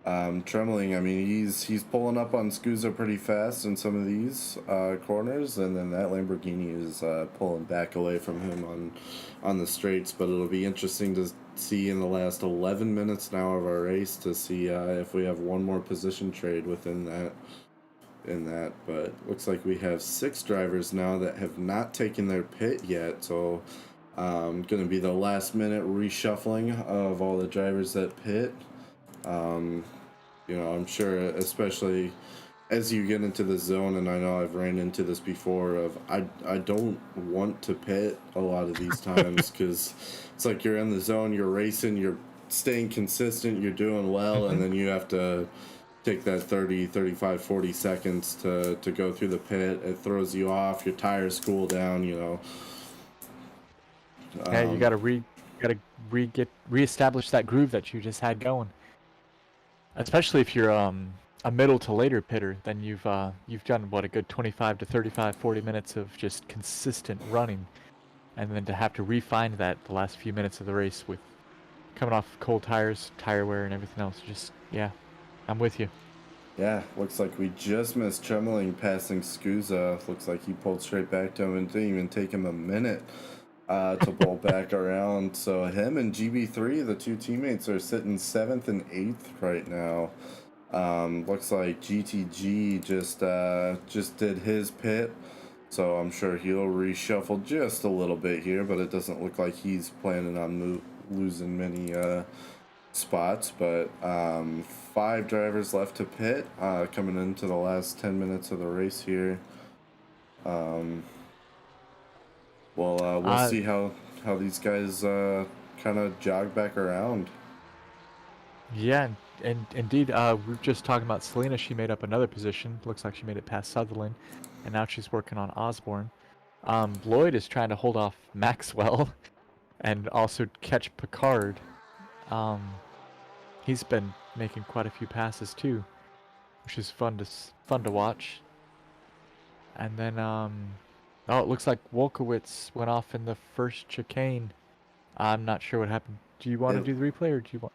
Tremeling, I mean, he's pulling up on Scusa pretty fast in some of these corners, and then that Lamborghini is pulling back away from him on the straights. But it'll be interesting to see in the last 11 minutes now of our race to see if we have one more position trade within that. But looks like we have 6 drivers now that have not taken their pit yet, so going to be the last minute reshuffling of all the drivers that pit. I'm sure, especially as you get into the zone, and I know I've ran into this before, of I don't want to pit a lot of these times, because it's like you're in the zone, you're racing, you're staying consistent, you're doing well, and then you have to take that 30, 35, 40 seconds to go through the pit. It throws you off, your tires cool down, you know. Yeah, you gotta reestablish that groove that you just had going. Especially if you're a middle to later pitter, then you've done what, a good 25 to 35, 40 minutes of just consistent running, and then to have to refine that the last few minutes of the race with coming off cold tires, tire wear, and everything else. Just, yeah, I'm with you. Yeah, looks like we just missed Trembling passing Scusa. Looks like he pulled straight back to him and didn't even take him a minute to pull back around. So him and GB3, the two teammates, are sitting 7th and 8th right now. Looks like GTG just did his pit, so I'm sure he'll reshuffle just a little bit here, but it doesn't look like he's planning on losing many spots. But 5 drivers left to pit, coming into the last 10 minutes of the race here. We'll see how these guys kind of jog back around. Yeah, and indeed, we were just talking about Selena. She made up another position. Looks like she made it past Sutherland, and now she's working on Osborne. Lloyd is trying to hold off Maxwell and also catch Picard. He's been making quite a few passes too, which is fun to watch. And then, oh, it looks like Wolkowitz went off in the first chicane. I'm not sure what happened. Do you want to do the replay, or do you want?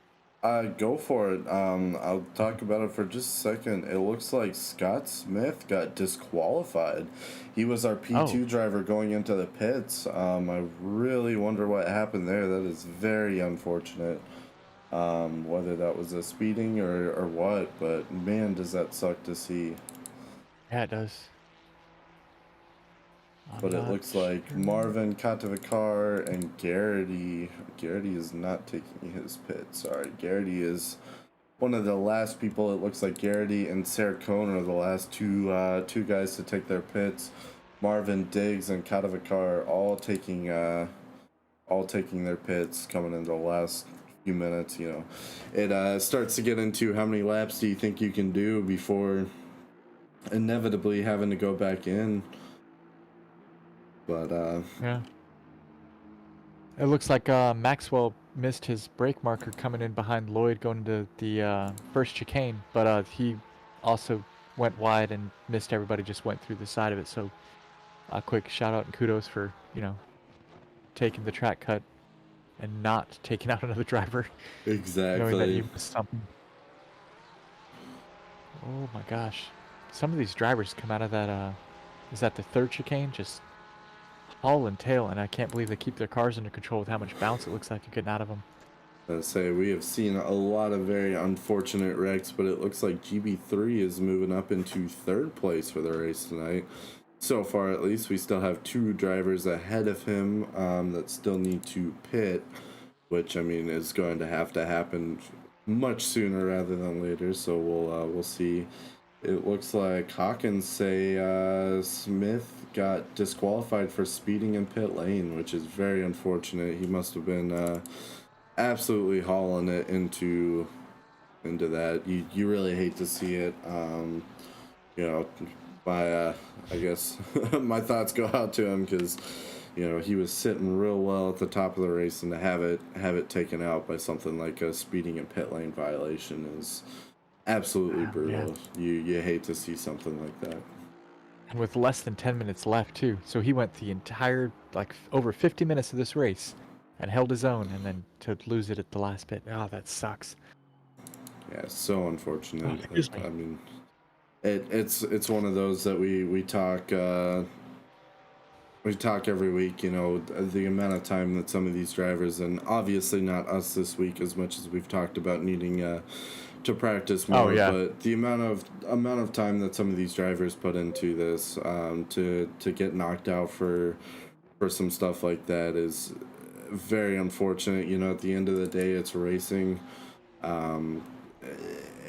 Go for it. I'll talk about it for just a second. It looks like Scott Smith got disqualified. He was our P2 driver going into the pits. I really wonder what happened there. That is very unfortunate. Whether that was a speeding or what, but man, does that suck to see. Yeah, it does. But it looks like Marvin Katavikar and Garrity is not taking his pit. Sorry, Garrity is one of the last people. It looks like Garrity and Sarah Cohn are the last two guys to take their pits. Marvin, Diggs, and Katavikar all taking their pits coming into the last few minutes. You know, it starts to get into how many laps do you think you can do before inevitably having to go back in. But yeah, it looks like Maxwell missed his brake marker coming in behind Lloyd going to the first chicane, but he also went wide and missed everybody, just went through the side of it. So a quick shout out and kudos for, you know, taking the track cut and not taking out another driver. Exactly. Knowing that you missed something. Oh my gosh, some of these drivers come out of that is that the third chicane, just haul and tail, and I can't believe they keep their cars under control with how much bounce it looks like you're getting out of them. I say we have seen a lot of very unfortunate wrecks, but it looks like GB3 is moving up into 3rd place for the race tonight. So far, at least, we still have 2 drivers ahead of him that still need to pit, which I mean is going to happen much sooner rather than later. So we'll see. It looks like Hawkins say Smith got disqualified for speeding in pit lane, which is very unfortunate. He must have been absolutely hauling it into that. You really hate to see it. You know, I guess my thoughts go out to him, because you know he was sitting real well at the top of the race, and to have it taken out by something like a speeding in pit lane violation is absolutely brutal. Yeah. You hate to see something like that. And with less than 10 minutes left too. So he went the entire, like, over 50 minutes of this race and held his own, and then to lose it at the last pit. Oh, that sucks. Yeah, so unfortunate. I mean, it's one of those that we talk every week, you know, the amount of time that some of these drivers, and obviously not us this week as much as we've talked about needing to practice more, but the amount of time that some of these drivers put into this to get knocked out for some stuff like that is very unfortunate. You know, at the end of the day, it's racing.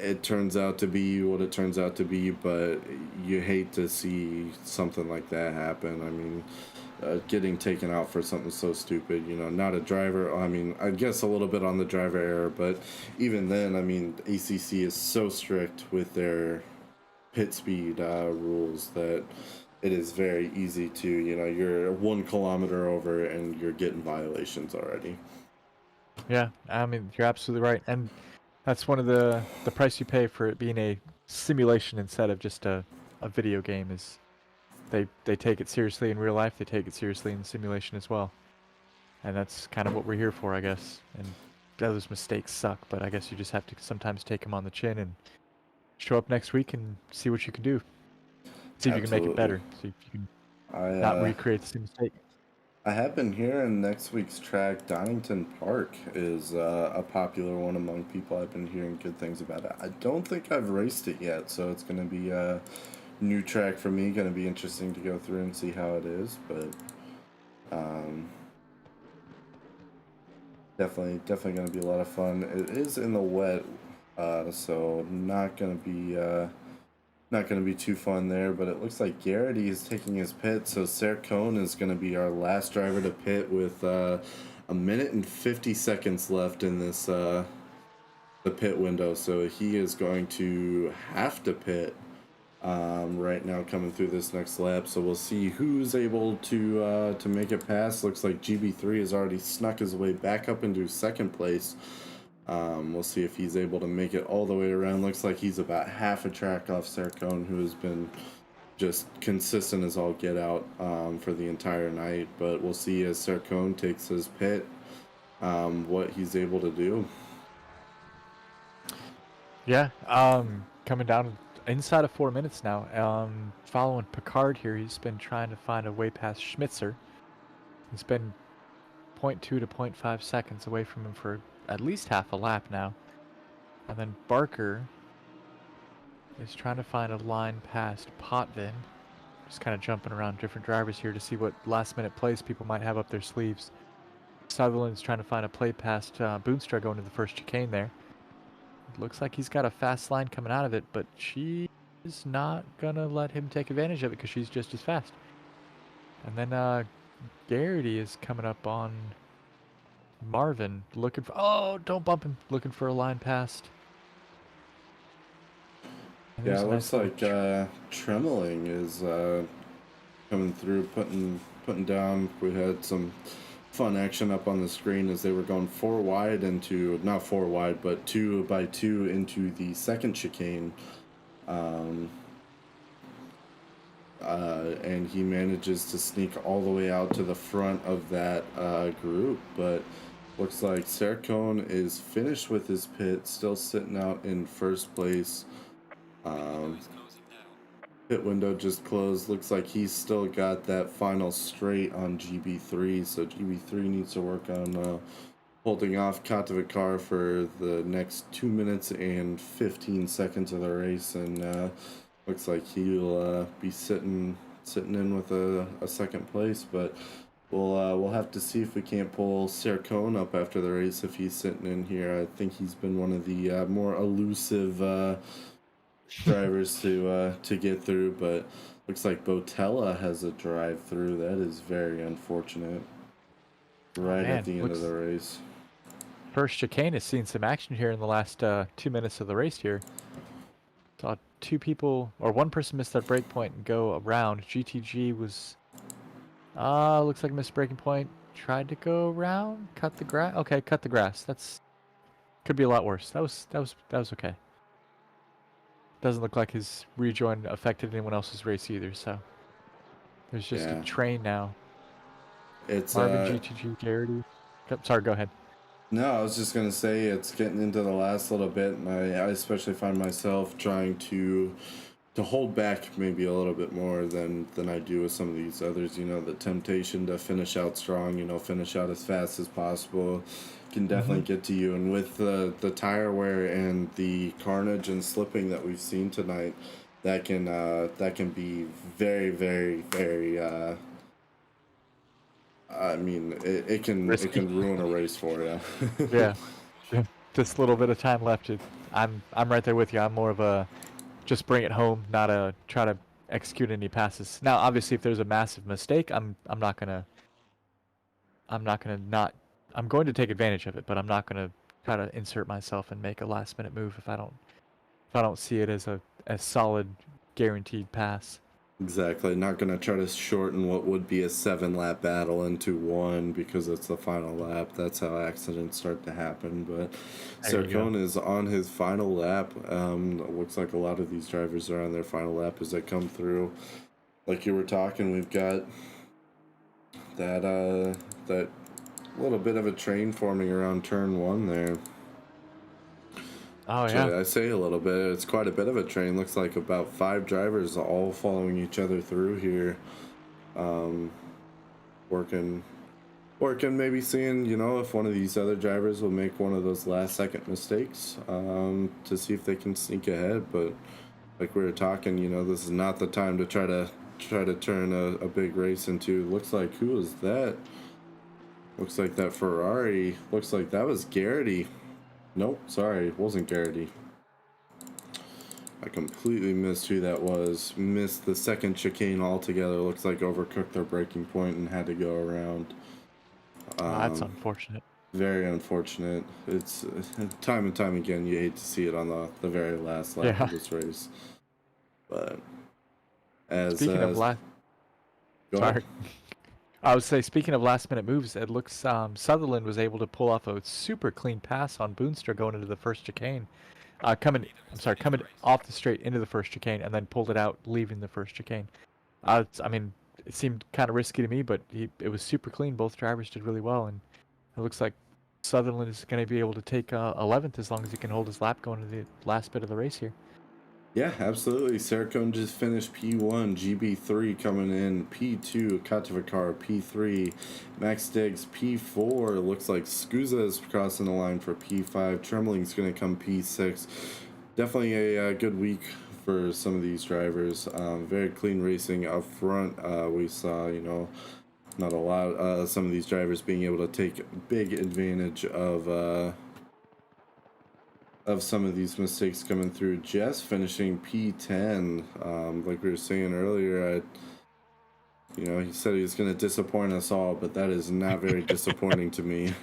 it turns out to be what it turns out to be, but you hate to see something like that happen. I mean, getting taken out for something so stupid, you know, not a driver. I mean, I guess a little bit on the driver error, but even then, I mean, ACC is so strict with their pit speed rules that it is very easy to, you know, you're 1 kilometer over and you're getting violations already. Yeah, I mean, you're absolutely right. And that's one of the price you pay for it being a simulation instead of just a video game is they take it seriously in real life, they take it seriously in the simulation as well. And that's kind of what we're here for, I guess. And those mistakes suck, but I guess you just have to sometimes take them on the chin and show up next week and see what you can do. See if you can make it better. See if you can not recreate the same mistake. I have been hearing next week's track, Donington Park, is a popular one among people. I've been hearing good things about it. I don't think I've raced it yet, so it's going to be a new track for me. Going to be interesting to go through and see how it is, but definitely going to be a lot of fun. It is in the wet, so not going to be too fun there, but it looks like Garrity is taking his pit, so Sercone is going to be our last driver to pit with 1 minute and 50 seconds left in this the pit window, so he is going to have to pit right now coming through this next lap, so we'll see who's able to make it past. Looks like GB3 has already snuck his way back up into second place. We'll see if he's able to make it all the way around. Looks like he's about half a track off Sercone, who has been just consistent as all get out for the entire night. But we'll see as Sercone takes his pit, what he's able to do. Yeah, coming down inside of 4 minutes now. Following Picard here, he's been trying to find a way past Schmitzer. He's been 0.2 to 0.5 seconds away from him for at least half a lap now. And then Barker is trying to find a line past Potvin. Just kind of jumping around different drivers here to see what last minute plays people might have up their sleeves. Sutherland's trying to find a play past Boonstra going to the first chicane there. It looks like he's got a fast line coming out of it, but she is not gonna let him take advantage of it because she's just as fast. And then Garrity is coming up on Marvin, looking for... Oh, don't bump him. Looking for a line past. And Yeah, there's it a looks nice like Tremeling is coming through, putting down. We had some fun action up on the screen as they were going 4 wide into, not 4 wide, but 2 by 2 into the second chicane. And he manages to sneak all the way out to the front of that group, but looks like Sercone is finished with his pit, still sitting out in first place. Pit window just closed. Looks like he's still got that final straight on GB3, so GB3 needs to work on holding off Katovikar for the next 2 minutes and 15 seconds of the race, and looks like he'll be sitting in with a second place, but we'll have to see if we can't pull Sercone up after the race if he's sitting in here. I think he's been one of the more elusive drivers to get through, but looks like Botella has a drive through. That is very unfortunate. Right at the end of the race. First chicane has seen some action here in the last 2 minutes of the race here. Saw 2 people, or 1 person missed that break point and go around. GTG was, looks like a missed braking point. Tried to go around, cut the grass. Okay, cut the grass. That's could be a lot worse. That was okay. Doesn't look like his rejoin affected anyone else's race either. So there's just a train now. It's Marvin, GTG, Garrity. Sorry, go ahead. No, I was just gonna say it's getting into the last little bit, and I especially find myself trying to hold back maybe a little bit more than I do with some of these others. You know, the temptation to finish out strong, you know, finish out as fast as possible can definitely get to you. And with the tire wear and the carnage and slipping that we've seen tonight, that can be very, very, very I mean, it can ruin a race for you. Yeah. this little bit of time left, I'm right there with you. I'm more of a just bring it home, not a try to execute any passes. Now, obviously, if there's a massive mistake, I'm not gonna not. I'm going to take advantage of it, but I'm not gonna try to insert myself and make a last minute move if I don't see it as a solid guaranteed pass. Exactly. Not going to try to shorten what would be a 7-lap battle into one because it's the final lap. That's how accidents start to happen. But Sarkon is on his final lap. Looks like a lot of these drivers are on their final lap as they come through. Like you were talking, we've got that little bit of a train forming around turn 1 there. Oh, yeah. I say a little bit. It's quite a bit of a train. Looks like about 5 drivers all following each other through here. Working, maybe seeing, if one of these other drivers will make one of those last-second mistakes to see if they can sneak ahead. But like we were talking, this is not the time to try to turn a big race into. Looks like, who was that? Looks like that Ferrari. Looks like that was Garrity. Nope, sorry, it wasn't Garrity. I completely missed who that was. Missed the second chicane altogether. Looks like overcooked their braking point and had to go around. That's unfortunate. Very unfortunate. It's time and time again, you hate to see it on the very last lap of this race. But speaking of last... Sorry. I would say, speaking of last-minute moves, it looks Sutherland was able to pull off a super clean pass on Boonstra going into the first chicane. Coming off the straight into the first chicane and then pulled it out, leaving the first chicane. I mean, it seemed kind of risky to me, but it was super clean. Both drivers did really well, and it looks like Sutherland is going to be able to take 11th as long as he can hold his lap going to the last bit of the race here. Yeah, absolutely. Sarkon just finished P1, GB3 coming in, P2, Kativikar, P3, Max Diggs, P4. Looks like Scusa is crossing the line for P5. Trembling's going to come P6. Definitely a good week for some of these drivers. Very clean racing up front. We saw, not a lot, some of these drivers being able to take big advantage of some of these mistakes coming through. Jess finishing P10. Like we were saying earlier, he said he was going to disappoint us all, but that is not very disappointing to me.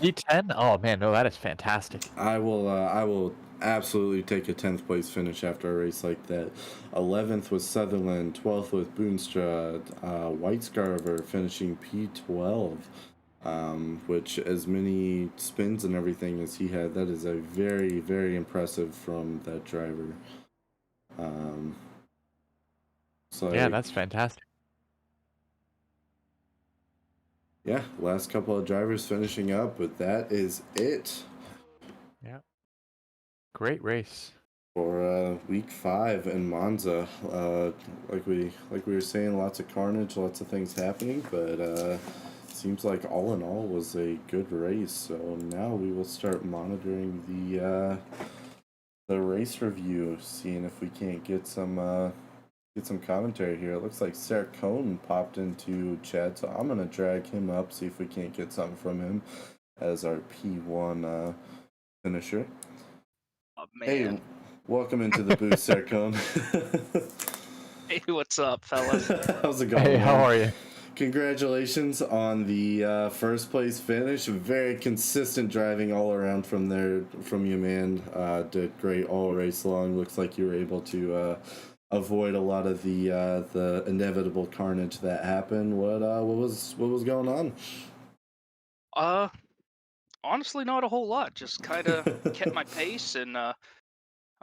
P10? Oh man, no, that is fantastic. I will absolutely take a 10th place finish after a race like that. 11th was Sutherland, 12th was Boonstra, Whitescarver finishing P12. Which, as many spins and everything as he had, that is a very, very impressive from that driver. Yeah, that's fantastic. Yeah, last couple of drivers finishing up, but that is it. Yeah, great race for week 5 in Monza. Like we were saying, lots of carnage, lots of things happening, but seems like all in all was a good race. So now we will start monitoring the race review, seeing if we can't get some commentary here. It looks like Sarah Cohn popped into chat, so I'm gonna drag him up, see if we can't get something from him as our P1 finisher. Oh, man. Hey, welcome into the booth, Sarah Cohn. Hey, what's up, fellas? How's it going? Hey, how are you? Congratulations on the first place finish. Very consistent driving all around from you, man. Did great all race long. Looks like you were able to avoid a lot of the inevitable carnage that happened. What was going on? Honestly, not a whole lot. Just kind of kept my pace, and I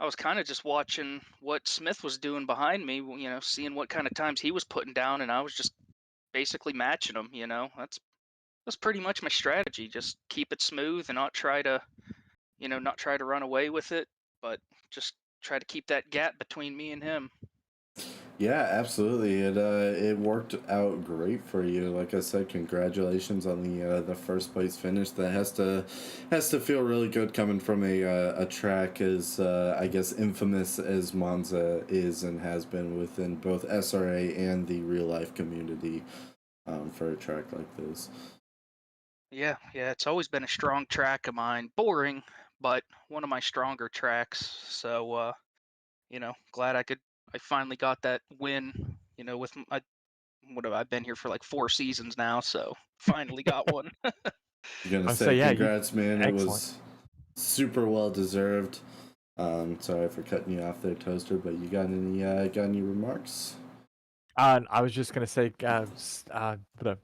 was kind of just watching what Smith was doing behind me. Seeing what kind of times he was putting down, and I was just basically matching him. That's pretty much my strategy. Just keep it smooth and not try to run away with it, but just try to keep that gap between me and him. Yeah, absolutely. It worked out great for you. Like I said, congratulations on the first place finish. That has to feel really good coming from a track as I guess infamous as Monza is and has been within both SRA and the real life community for a track like this. Yeah, yeah, it's always been a strong track of mine. Boring, but one of my stronger tracks. So, glad I finally got that win. What have I been here for like 4 seasons now? So finally got one. You're gonna I say say, yeah, you congrats, man. It excellent. was super well deserved. Sorry for cutting you off there, Toaster, but you got any remarks? I was just gonna say,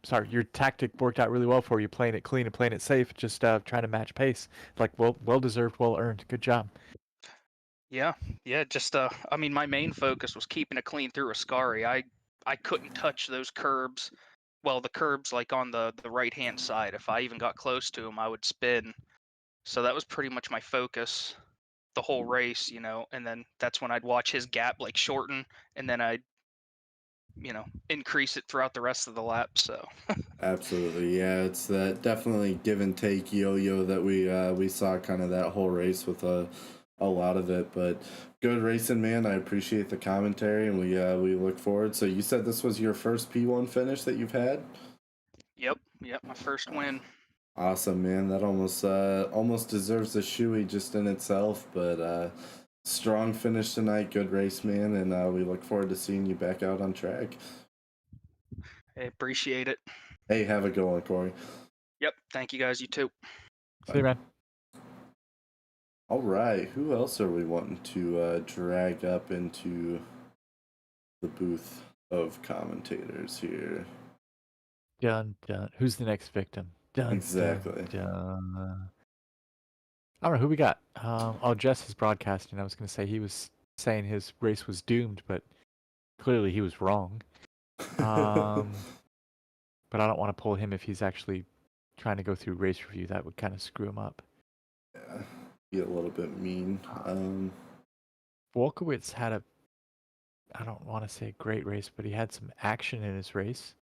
sorry, your tactic worked out really well for you, playing it clean and playing it safe, just trying to match pace. Like, well deserved, well earned. Good job. Yeah, yeah, just I mean my main focus was keeping it clean through Ascari. I couldn't touch those curbs. Well, the curbs like on the right-hand side. If I even got close to them, I would spin. So that was pretty much my focus the whole race, and then that's when I'd watch his gap like shorten and then I'd, increase it throughout the rest of the lap. So, Absolutely, yeah. It's that definitely give and take yo-yo that we saw kind of that whole race with a lot of it. But good racing, man. I appreciate the commentary, and we look forward. So you said this was your first P1 finish that you've had? yep, my first win. Awesome, man. That almost deserves a shoey just in itself. But strong finish tonight. Good race, man, and we look forward to seeing you back out on track. I appreciate it. Hey, have a good one, Corey. Yep, thank you guys. You too. See you, man. All right, who else are we wanting to drag up into the booth of commentators here? Dun dun. Who's the next victim? Dun, Exactly. Dun, dun. I don't know who we got. Jess is broadcasting. I was going to say he was saying his race was doomed, but clearly he was wrong. But I don't want to pull him if he's actually trying to go through race review. That would kind of screw him up. Yeah, be a little bit mean. Wolkowitz had I don't want to say a great race, but he had some action in his race.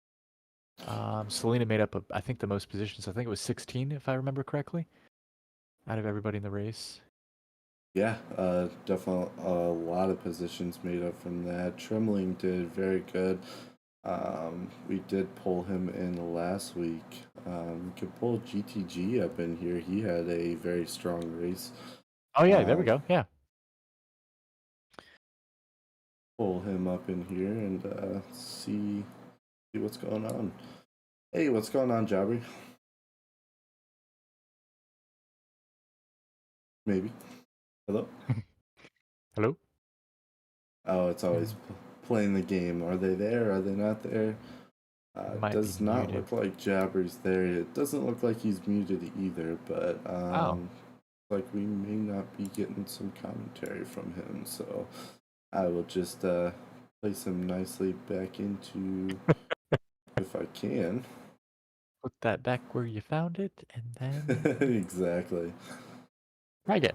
Selena made up, I think, the most positions. I think it was 16, if I remember correctly, out of everybody in the race. Yeah, definitely a lot of positions made up from that. Tremling did very good. We did pull him in last week. We could pull GTG up in here. He had a very strong race. Oh yeah, there we go. Yeah. Pull him up in here and see what's going on. Hey, what's going on, Jabri? Maybe. Hello? Hello? Oh, it's always playing the game. Are they there? Are they not there? Might Does be not muted. look like Jabber's there. It doesn't look like he's muted either, but like we may not be getting some commentary from him. So I will just place him nicely back into if I can. Put that back where you found it, and then Exactly. try again.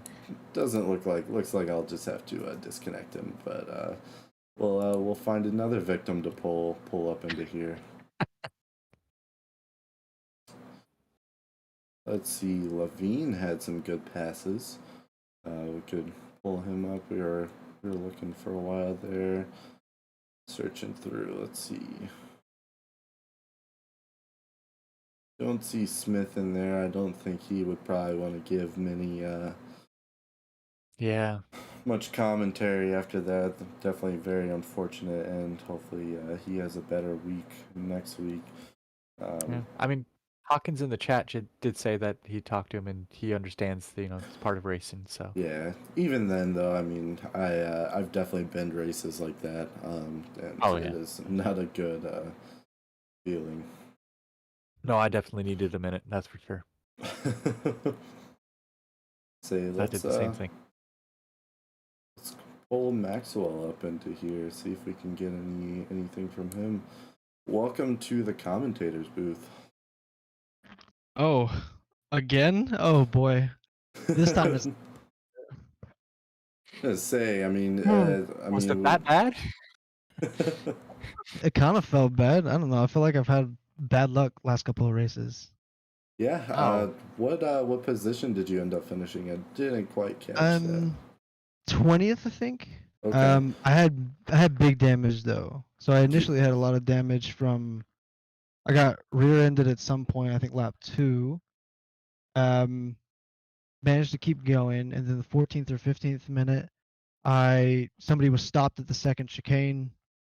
Doesn't looks like I'll just have to disconnect him, but we'll find another victim to pull up into here. Let's see. Levine had some good passes. We could pull him up. We were looking for a while there, searching through. Let's see. Don't see Smith in there. I don't think he would probably want to give many much commentary after that. Definitely very unfortunate, and hopefully he has a better week next week. Yeah. I mean, Hawkins in the chat did say that he talked to him and he understands, it's part of racing. So yeah, even then though, I mean, I've definitely been races like that, and it is not a good feeling. No, I definitely needed a minute. That's for sure. I did the same thing. Let's pull Maxwell up into here, see if we can get anything from him. Welcome to the commentators booth. Oh, again? Oh boy, this time it's. Gonna say, I mean, Was it that bad? It kind of felt bad. I don't know. I feel like I've had bad luck last couple of races. Yeah. What position did you end up finishing? I didn't quite catch that. 20th, I think. Okay. I had big damage though. So I initially had a lot of damage from I got rear-ended at some point, I think lap 2. Managed to keep going, and then the 14th or 15th minute, somebody was stopped at the second chicane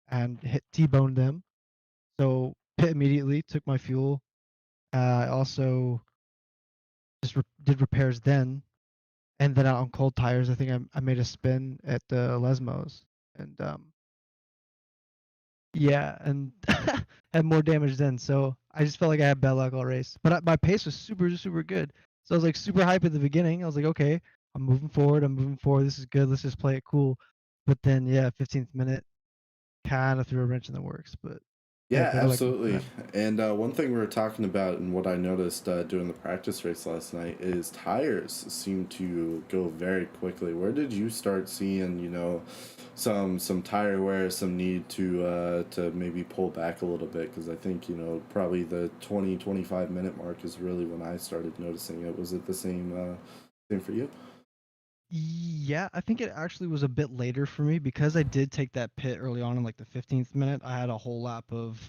and T-boned them. So pit immediately, took my fuel. I also just did repairs then, and then out on cold tires, I think I made a spin at the Lesmos, and yeah, and had more damage then. So I just felt like I had bad luck all race, but my pace was super good. So I was like super hype at the beginning. I was like, okay, I'm moving forward. This is good. Let's just play it cool. But then, yeah, 15th minute kind of threw a wrench in the works. But Yeah, better luck next absolutely. time. And one thing we were talking about, and what I noticed during the practice race last night, is tires seem to go very quickly. Where did you start seeing, some tire wear, some need to maybe pull back a little bit? Because I think, probably the 20-25 minute mark is really when I started noticing it. Was it the same for you? Yeah, I think it actually was a bit later for me because I did take that pit early on in like the 15th minute. I had a whole lap of,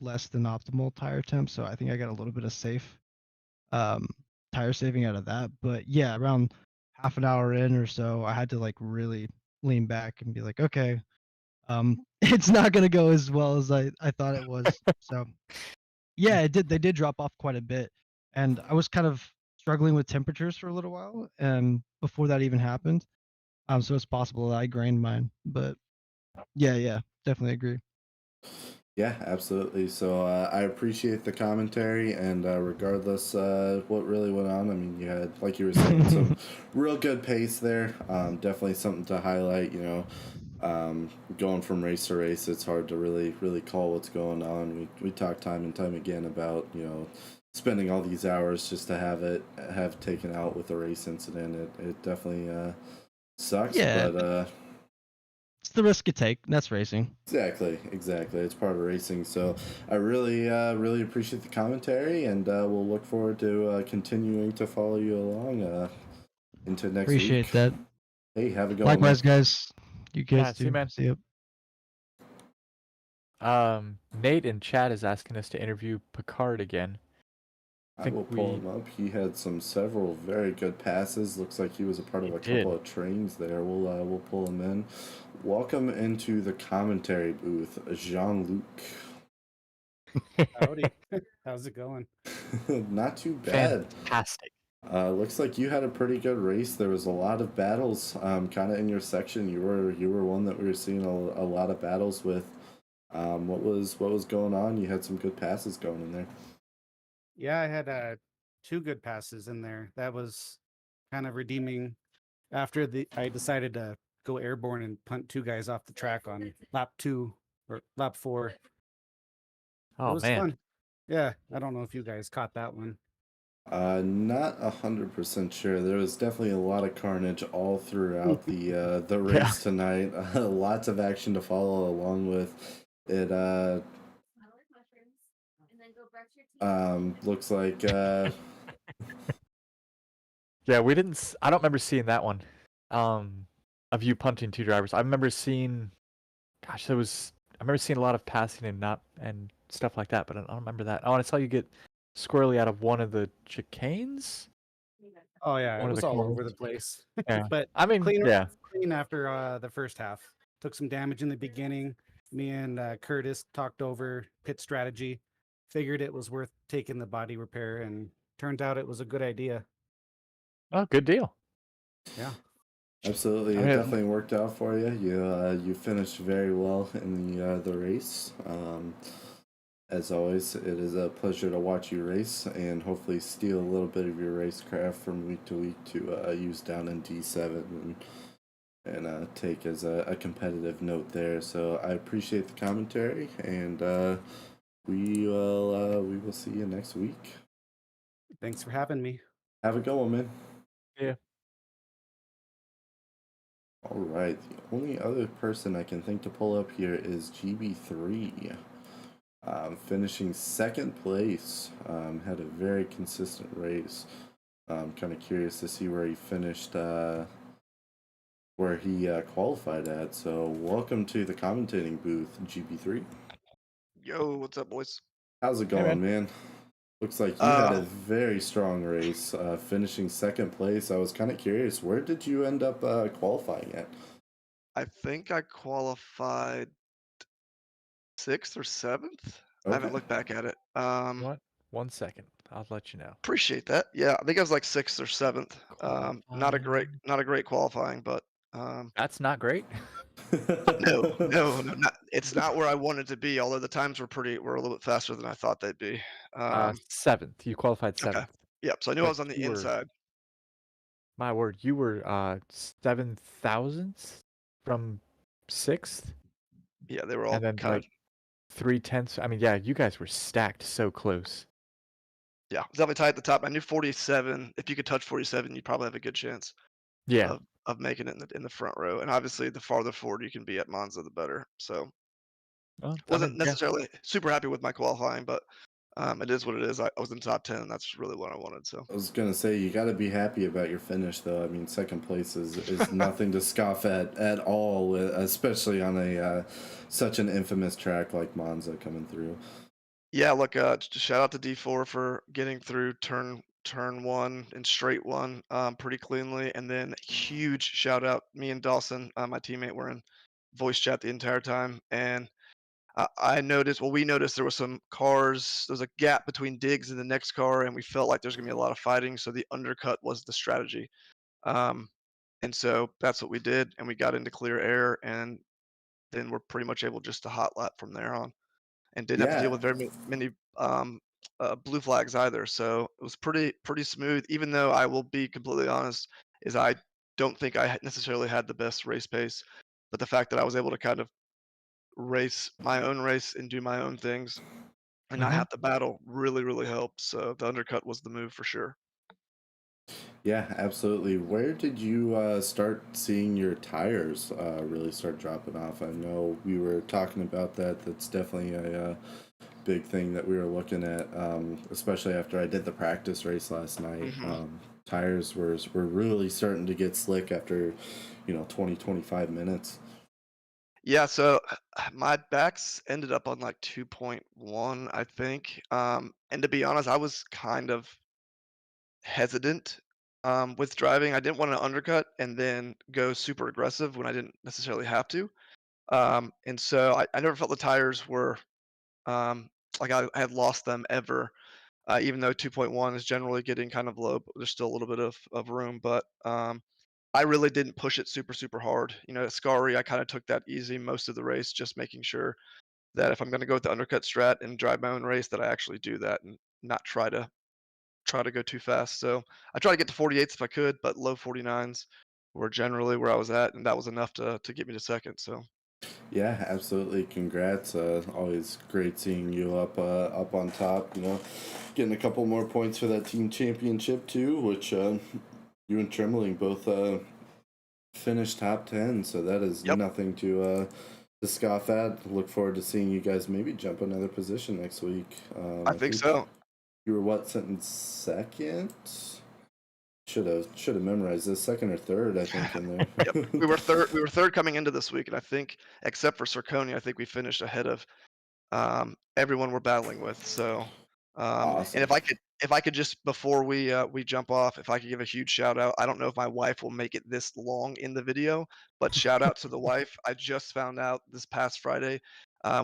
less than optimal tire temp, so I think I got a little bit of safe tire saving out of that. But yeah, around half an hour in or so, I had to like really lean back and be like, okay, it's not gonna go as well as I thought it was. So yeah, they did drop off quite a bit, and I was kind of struggling with temperatures for a little while, before that even happened. So it's possible that I grained mine, but yeah, definitely agree. Yeah, absolutely. So I appreciate the commentary, and regardless what really went on, I mean, you had, like you were saying, some real good pace there. Definitely something to highlight. Going from race to race, it's hard to really call what's going on. We talk time and time again about spending all these hours just to have taken out with a race incident. It definitely sucks, Yeah, but. it's the risk you take. That's racing. Exactly. It's part of racing. So I really appreciate the commentary, and we'll look forward to continuing to follow you along into next Appreciate week. that. Hey, have a good one, Likewise, man. guys. You guys Yeah, see you, too. man. See ya. Nate in chat is asking us to interview Picard again. I will pull him up. He had several very good passes. Looks like he was a part of a couple of trains there. We'll pull him in. Welcome into the commentary booth, Jean-Luc. Howdy. How's it going? Not too bad. Fantastic. Looks like you had a pretty good race. There was a lot of battles, kind of in your section. You were one that we were seeing a lot of battles with. What was going on? You had some good passes going in there. Yeah, I had 2 good passes in there. That was kind of redeeming. After I decided to go airborne and punt 2 guys off the track on lap 2 or lap 4. It was fun. Yeah, I don't know if you guys caught that one. Not 100% sure. There was definitely a lot of carnage all throughout the race tonight. Lots of action to follow along with it. Looks like Yeah, we didn't. I don't remember seeing that one. Of you punting 2 drivers. I remember seeing. Gosh, I remember seeing a lot of passing and stuff like that, but I don't remember that. Oh, and I saw you get squirrely out of one of the chicanes. Oh yeah, it was all over the place. Yeah. But I mean, clean after the first half. Took some damage in the beginning. Me and Curtis talked over pit strategy. Figured it was worth taking the body repair, and turned out it was a good idea. Oh, good deal. Yeah. Absolutely, it definitely worked out for you. You finished very well in the race. As always, it is a pleasure to watch you race, and hopefully steal a little bit of your racecraft from week to week to use down in D7 and take as a competitive note there. So I appreciate the commentary, and we will see you next week. Thanks for having me. Have a good one, man. Yeah. All right, the only other person I can think to pull up here is GB3. Finishing second place. Had a very consistent race. Kind of curious to see where he finished, where he qualified at. So welcome to the commentating booth, GB3. Yo, what's up, boys? How's it Hey, going, man. man? Looks like you had a very strong race, finishing second place. I was kind of curious, where did you end up qualifying at? I think I qualified 6th or 7th. I Okay. haven't looked back at it. What? 1 second. I'll let you know. Appreciate that. Yeah, I think I was like 6th or 7th. Qualifying. Not a great qualifying, but That's not great. no, not, it's not where I wanted to be. Although the times were a little bit faster than I thought they'd be. 7th. You qualified Okay. 7th. Yep. So I knew I But was on the you were, inside. my word, you were 7 thousandths from 6th, Yeah, they were and all then kind of. like 3/10. I mean, yeah, you guys were stacked so close. Yeah, it was definitely tight at the top. I knew 47. If you could touch 47, you'd probably have a good chance Yeah. of making it in the front row. And obviously, the farther forward you can be at Monza, the better. So Well, I wasn't mean, yeah. necessarily super happy with my qualifying, but it is what it is. I was in the top 10, and that's really what I wanted. So I was gonna say you got to be happy about your finish, though. I mean, second place is nothing to scoff at all, especially on a such an infamous track like Monza coming through. yeah, look, just shout out to D4 for getting through turn one and straight one pretty cleanly, and then huge shout out me and Dawson, my teammate, were in voice chat the entire time, and I noticed, well, we noticed there was some cars, there's a gap between digs and the next car, and we felt like there's going to be a lot of fighting. So the undercut was the strategy. Um, and so that's what we did. And we got into clear air, and then we're pretty much able just to hot lap from there on and didn't have to deal Yeah, with very many blue flags either. So it was pretty smooth, even though I will be completely honest, is I don't think I necessarily had the best race pace, but the fact that I was able to kind of race my own race and do my own things and not Hmm. have to battle really helps. So the undercut was the move for sure. yeah, absolutely. Where did you start seeing your tires really start dropping off? I know we were talking about that. That's definitely a big thing that we were looking at, especially after I did the practice race last night. Tires were really starting to get slick after, 20-25 minutes. Yeah, so my backs ended up on like 2.1, I think. And to be honest, I was kind of hesitant with driving. I didn't want to undercut and then go super aggressive when I didn't necessarily have to. And so I never felt the tires were like I had lost them ever. Even though 2.1 is generally getting kind of low, but there's still a little bit of room. But I really didn't push it super hard. At Scary, I kind of took that easy most of the race, just making sure that if I'm going to go with the undercut strat and drive my own race, that I actually do that and not try to go too fast. So I try to get to 48s if I could, but low 49s were generally where I was at, and that was enough to get me to second. So Yeah, absolutely. Congrats. Always great seeing you up on top. Getting a couple more points for that team championship too, which you and Trembling both finished top 10. So that is yep, nothing to scoff at. Look forward to seeing you guys maybe jump another position next week. I think so. You were what, sitting second? Should have memorized this, second or third, I think, in there. Yep, we were third. We were third coming into this week, and I think, except for Circoni, I think we finished ahead of everyone we're battling with. So, and Awesome. if I could just before we jump off, if I could give a huge shout out. I don't know if my wife will make it this long in the video, but shout out to the wife. I just found out this past Friday.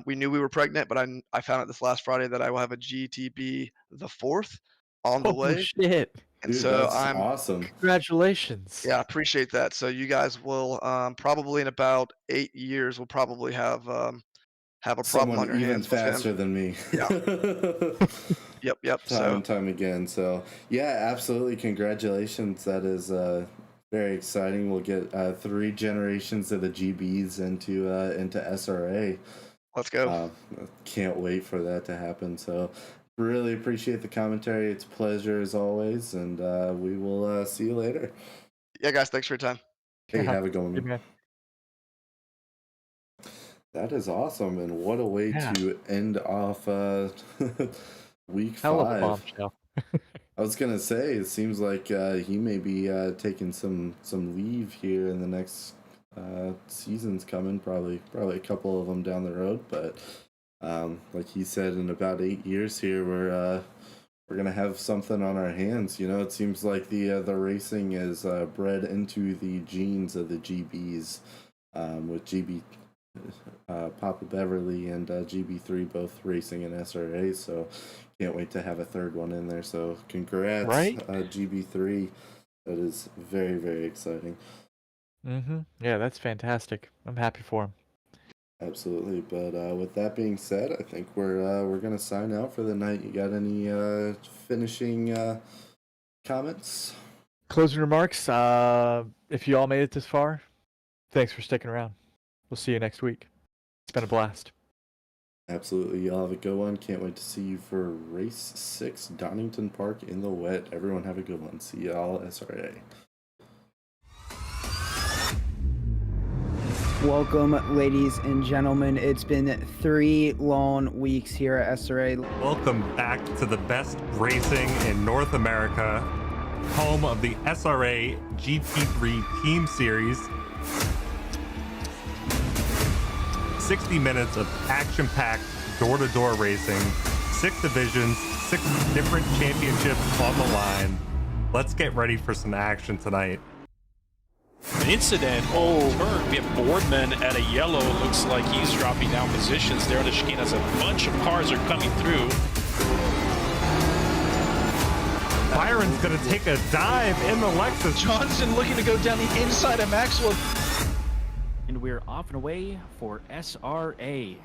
We knew we were pregnant, but I found out this last Friday that I will have a GTB the 4th on the Oh way, shit! and Dude, so that's I'm awesome. Congratulations. yeah, I appreciate that. So you guys will probably in about 8 years will probably have a problem on Someone your even hands with him. faster than me. Yeah. Yep. Time So and time again. So yeah, absolutely. Congratulations. That is very exciting. We'll get 3 generations of the GBs into SRA. let's go. Can't wait for that to happen. So really appreciate the commentary. It's a pleasure as always, and we will see you later. Yeah, guys, thanks for your time. Hey, Yeah. have a good one. Good man. That is awesome, and what a way Yeah. to end off week Hell of a 5. bombshell. I was gonna say, it seems like he may be taking some leave here in the next seasons coming. Probably a couple of them down the road, but Like he said, in about 8 years here, we're gonna have something on our hands. You know, it seems like the racing is bred into the genes of the GBs, with Papa Beverly and GB3 both racing in SRA. So can't wait to have a third one in there. So congrats, Right? GB3. That is very, very exciting. Yeah, that's fantastic. I'm happy for him. Absolutely. But with that being said, I think we're gonna sign out for the night. You got any finishing comments? Closing remarks. If you all made it this far, thanks for sticking around. We'll see you next week. It's been a blast. Absolutely. Y'all have a good one. Can't wait to see you for race 6, Donington Park in the wet. Everyone have a good one. See y'all, SRA. Welcome, ladies and gentlemen. It's been 3 long weeks here at SRA. Welcome back to the best racing in North America, home of the SRA GP3 Team Series. 60 minutes of action-packed door-to-door racing, 6 divisions, 6 different championships on the line. Let's get ready for some action tonight. An incident. Turn. We have Boardman at a yellow. Looks like he's dropping down positions there. The chicane has a bunch of cars are coming through. Byron's going to take a dive in the Lexus. Johnson looking to go down the inside of Maxwell. And we're off and away for SRA.